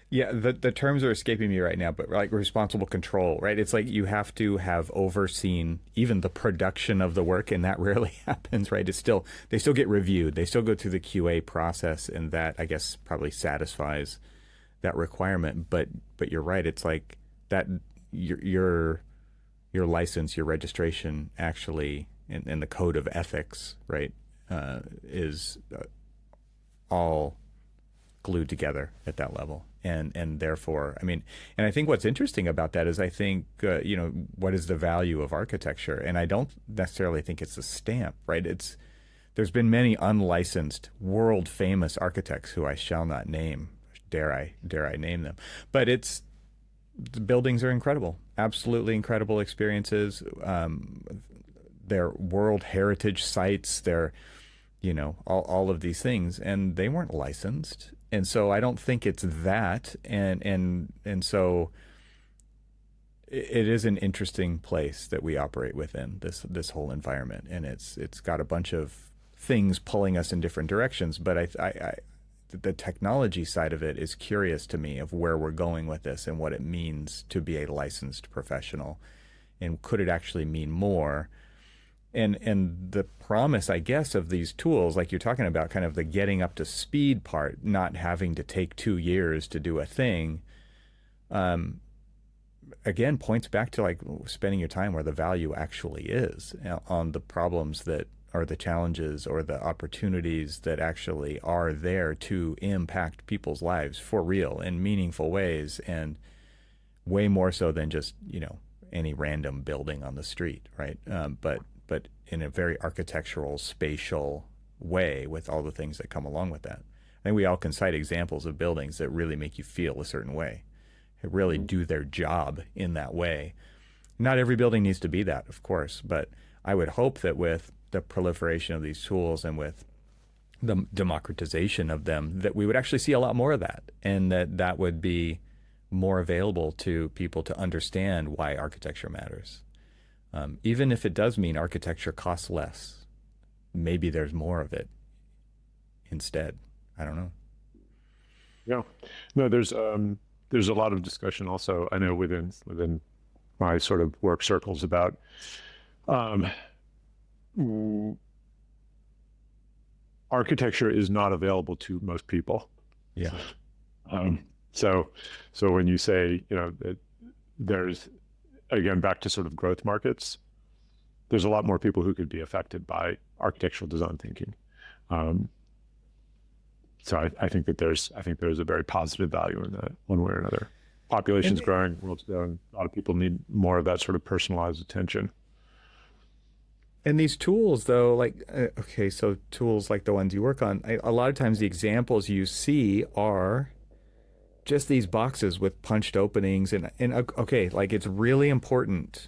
Yeah, the terms are escaping me right now, but like responsible control, right? It's like you have to have overseen even the production of the work, and that rarely happens, right? It's still they still get reviewed, they still go through the QA process, and that I guess probably satisfies that requirement. But you're right, it's like that your license, your registration, actually, in the code of ethics, right, is all glued together at that level, and therefore, I mean, and I think what's interesting about that is I think you know, what is the value of architecture, and I don't necessarily think it's a stamp, right? It's there's been many unlicensed world famous architects who I shall not name, dare I name them, but it's the buildings are incredible, absolutely incredible experiences. They're world heritage sites, they're, you know, all of these things, and they weren't licensed. And so I don't think it's that. And so it is an interesting place that we operate within, this whole environment. And it's got a bunch of things pulling us in different directions. But I the technology side of it is curious to me, of where we're going with this and what it means to be a licensed professional. And could it actually mean more? And the promise, I guess, of these tools, like you're talking about, kind of the getting up to speed part, not having to take 2 years to do a thing, again, points back to like spending your time where the value actually is, on the problems that are the challenges or the opportunities that actually are there to impact people's lives for real in meaningful ways, and way more so than just, you know, any random building on the street, right? But in a very architectural, spatial way, with all the things that come along with that. I think we all can cite examples of buildings that really make you feel a certain way, really do their job in that way. Not every building needs to be that, of course, but I would hope that with the proliferation of these tools and with the democratization of them, that we would actually see a lot more of that, and that would be more available to people to understand why architecture matters. Even if it does mean architecture costs less, maybe there's more of it instead. I don't know. Yeah, no, there's a lot of discussion also, I know, within my sort of work circles about um, architecture is not available to most people. Yeah. So when you say, you know, that there's, again, back to sort of growth markets, there's a lot more people who could be affected by architectural design thinking. So I think there's a very positive value in that, one way or another. Population's growing, world's growing. A lot of people need more of that sort of personalized attention. And these tools, though, like, okay, so tools like the ones you work on, a lot of times the examples you see are just these boxes with punched openings. And okay, like, it's really important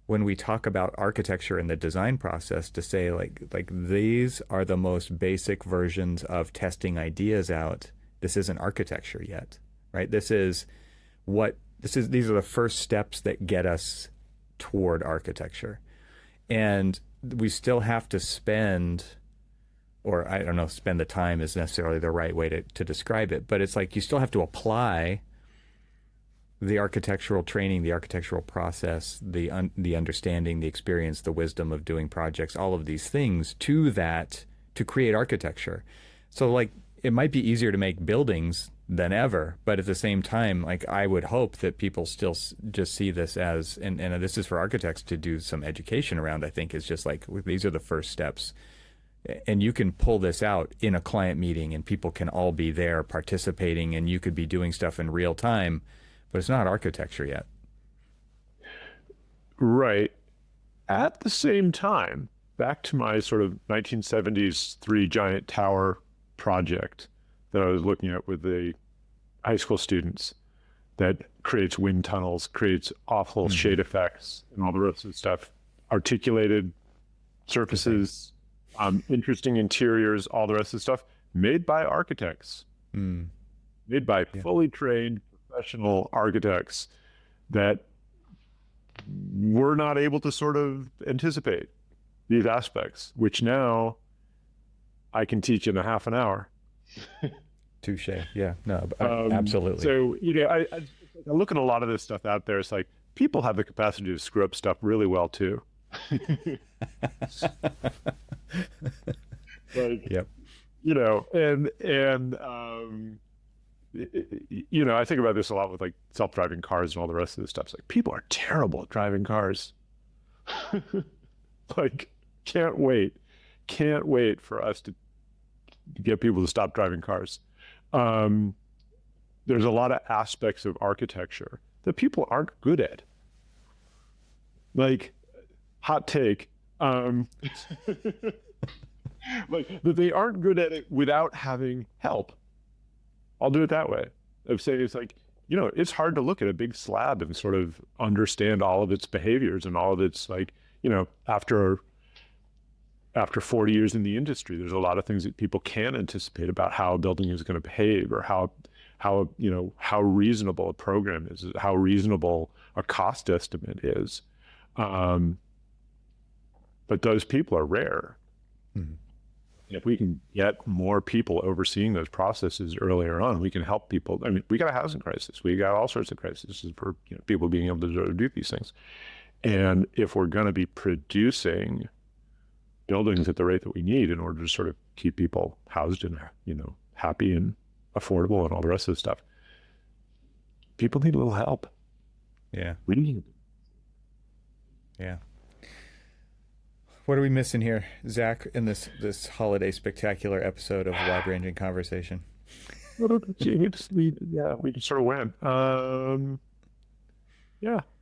when we talk about architecture and the design process to say, like these are the most basic versions of testing ideas out. This isn't architecture yet, right? These are the first steps that get us toward architecture. And we still have to spend, or I don't know, spend the time is necessarily the right way to describe it, but it's like you still have to apply the architectural training, the architectural process, the understanding, the experience, the wisdom of doing projects, all of these things to that, to create architecture. So like, it might be easier to make buildings than ever, but at the same time, like, I would hope that people still just see this as, and this is for architects to do some education around, I think, is just like, these are the first steps. And you can pull this out in a client meeting and people can all be there participating, and you could be doing stuff in real time, but it's not architecture yet. Right. At the same time, back to my sort of 1970s 3 giant tower project that I was looking at with the high school students, that creates wind tunnels, creates awful shade effects and all the rest of the stuff. articulated surfaces, interesting interiors, all the rest of the stuff made by architects, made by fully trained professional architects that were not able to sort of anticipate these aspects, which now I can teach in a half an hour. Touche. Yeah, no, absolutely. So, I look at a lot of this stuff out there. It's like people have the capacity to screw up stuff really well too. Yep. I think about this a lot with like self-driving cars and all the rest of this stuff. It's like people are terrible at driving cars. Like, can't wait for us to get people to stop driving cars. There's a lot of aspects of architecture that people aren't good at. Like, hot take, like that they aren't good at it without having help. I'll do it that way. Of saying it's like, it's hard to look at a big slab and sort of understand all of its behaviors and all of its, like, after 40 years in the industry, there's a lot of things that people can anticipate about how a building is going to behave, or how reasonable a program is, how reasonable a cost estimate is. But those people are rare. Mm-hmm. If we can get more people overseeing those processes earlier on, we can help people. I mean, we got a housing crisis. We got all sorts of crises for people being able to do these things. And if we're going to be producing buildings at the rate that we need in order to sort of keep people housed and, happy and affordable and all the rest of the stuff, people need a little help. Yeah. We need it. Yeah. What are we missing here, Zach, in this holiday spectacular episode of Wide-Ranging Conversation? We just sort of went. I don't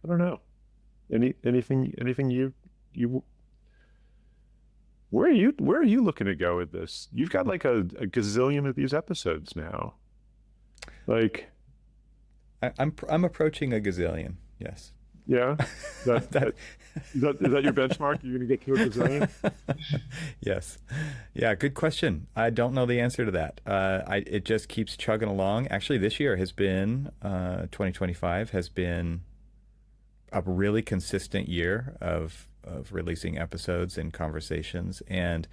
know. Anything you where are you looking to go with this? You've got like a gazillion of these episodes now. Like, I'm approaching a gazillion. Yes. Yeah. Is that your benchmark? You're going to get to a gazillion? Yes. Yeah. Good question. I don't know the answer to that. It just keeps chugging along. Actually, this year has been 2025 has been a really consistent year of releasing episodes and conversations. And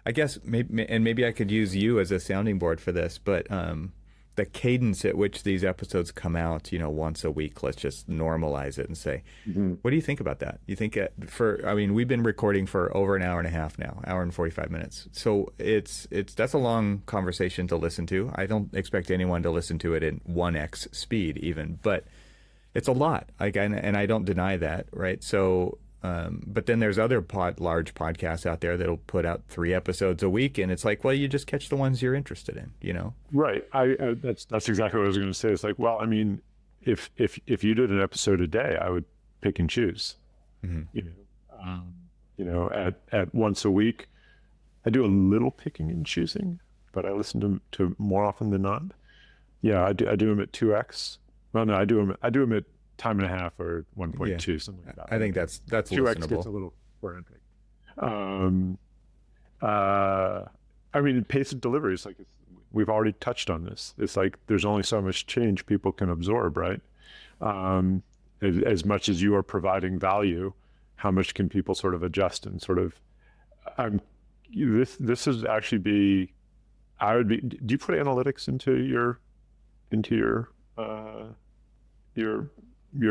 I guess maybe I could use you as a sounding board for this, but the cadence at which these episodes come out, once a week, let's just normalize it and say, what do you think about that? You think we've been recording for over an hour and a half now, hour and 45 minutes. So that's a long conversation to listen to. I don't expect anyone to listen to it in 1x speed even, but it's a lot. And I don't deny that, right? So, but then there's other large podcasts out there that'll put out 3 episodes a week, and it's like, well, you just catch the ones you're interested in, Right. That's exactly what I was going to say. It's like, well, I mean, if you did an episode a day, I would pick and choose. At once a week, I do a little picking and choosing, but I listen to more often than not. Yeah, I do them at 2x. Well, no, I do them at time and a half or 1.2, something like that. I think that's 2x listenable. gets a little frantic. I mean, pace of delivery is like, we've already touched on this. It's like there's only so much change people can absorb, right? As much as you are providing value, how much can people sort of adjust and sort of? This is actually do you put analytics into your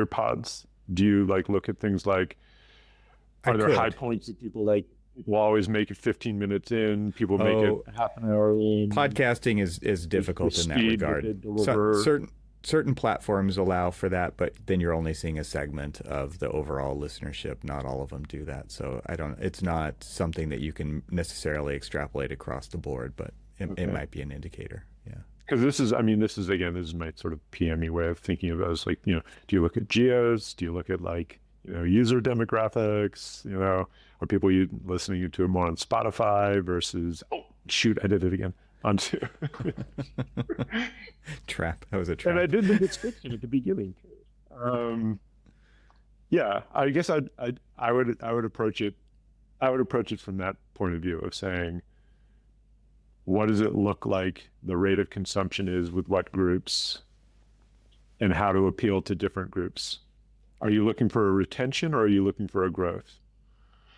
pods? Do you like look at things like, are there high points that people like? People always make it 15 minutes in. People make it half an hour in. Podcasting is difficult in that regard. Certain platforms allow for that, but then you're only seeing a segment of the overall listenership. Not all of them do that. So it's not something that you can necessarily extrapolate across the board, but it might be an indicator. Yeah. Because this is my sort of PME way of thinking of it as like, do you look at geos? Do you look at like, user demographics, or people listening to it more on Spotify versus, I did it again. Onto trap. That was a trap. And I did the description at the beginning. Yeah, I guess I would approach it. I would approach it from that point of view of saying, what does it look like the rate of consumption is with what groups, and how to appeal to different groups. Are you looking for a retention or are you looking for a growth?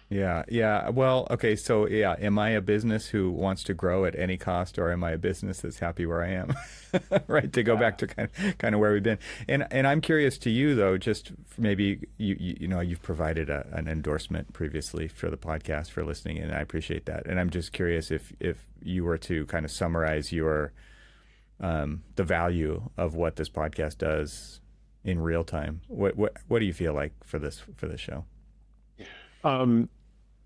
Yeah, yeah. Well, okay, so yeah, am I a business who wants to grow at any cost, or am I a business that's happy where I am? Right, to go Yeah. back to kind of where we've been. And I'm curious to you though, just maybe you've provided an endorsement previously for the podcast for listening, and I appreciate that. And I'm just curious if you were to kind of summarize your the value of what this podcast does in real time. What do you feel like for this show? Um,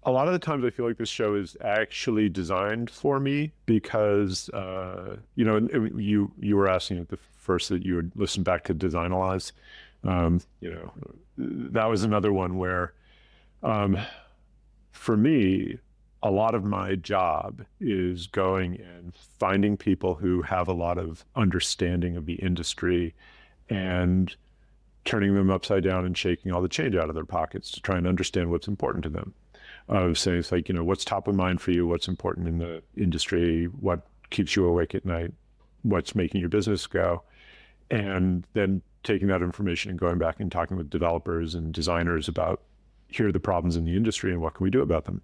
a lot of the times I feel like this show is actually designed for me because, you were asking at the first that you would listen back to Designalyze. That was another one where, um, for me, a lot of my job is going and finding people who have a lot of understanding of the industry and turning them upside down and shaking all the change out of their pockets to try and understand what's important to them. Of saying, it's like, what's top of mind for you, what's important in the industry, what keeps you awake at night, what's making your business go, and then taking that information and going back and talking with developers and designers about, here are the problems in the industry and what can we do about them.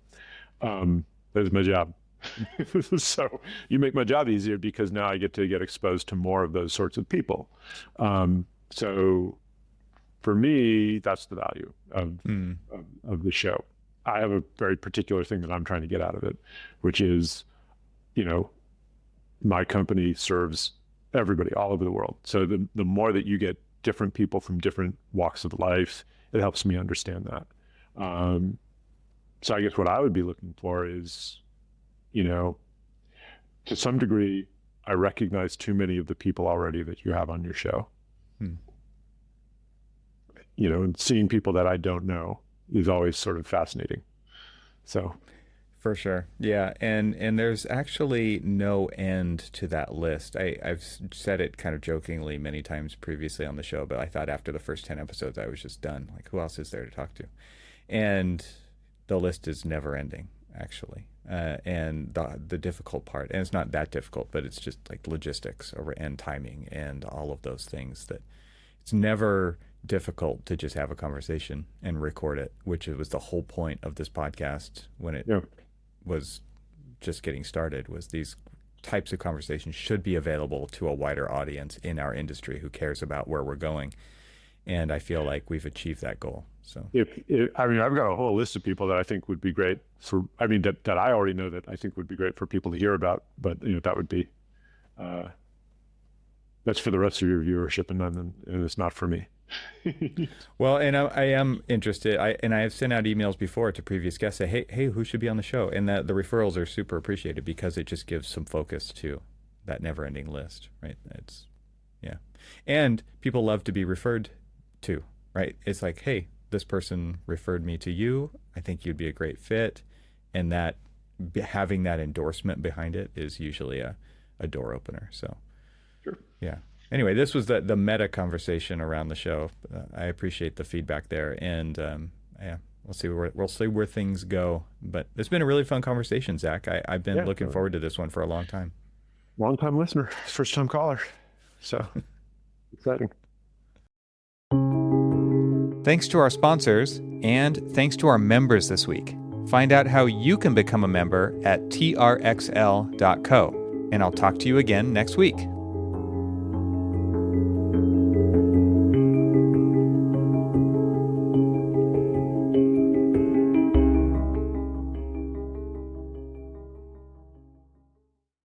That is my job. So you make my job easier because now I get to get exposed to more of those sorts of people. So for me, that's the value of the show. I have a very particular thing that I'm trying to get out of it, which is, my company serves everybody all over the world. So the more that you get different people from different walks of life, it helps me understand that. So I guess what I would be looking for is, to some degree, I recognize too many of the people already that you have on your show. And seeing people that I don't know is always sort of fascinating. So, For sure. Yeah. And there's actually no end to that list. I've said it kind of jokingly many times previously on the show, but I thought after the first 10 episodes, I was just done. Like, who else is there to talk to? And the list is never ending, actually. And the difficult part, and it's not that difficult, but it's just like logistics and timing and all of those things that it's never difficult to just have a conversation and record it, which was the whole point of this podcast when it was just getting started, was these types of conversations should be available to a wider audience in our industry who cares about where we're going. And I feel like we've achieved that goal. So I've got a whole list of people that I think would be great that I already know that I think would be great for people to hear about, but that would be, that's for the rest of your viewership and it's not for me. Well, and I am interested. I have sent out emails before to previous guests, say, hey, who should be on the show? And the referrals are super appreciated because it just gives some focus to that never-ending list, right? And people love to be referred to, right? It's like, hey, this person referred me to you. I think you'd be a great fit, and that having that endorsement behind it is usually a door opener. So, sure. Yeah. Anyway, this was the meta conversation around the show. I appreciate the feedback there, and we'll see where things go. But it's been a really fun conversation, Zach. I've been looking forward to this one for a long time. Long time listener, first time caller. So exciting. Thanks to our sponsors, and thanks to our members this week. Find out how you can become a member at trxl.co, and I'll talk to you again next week.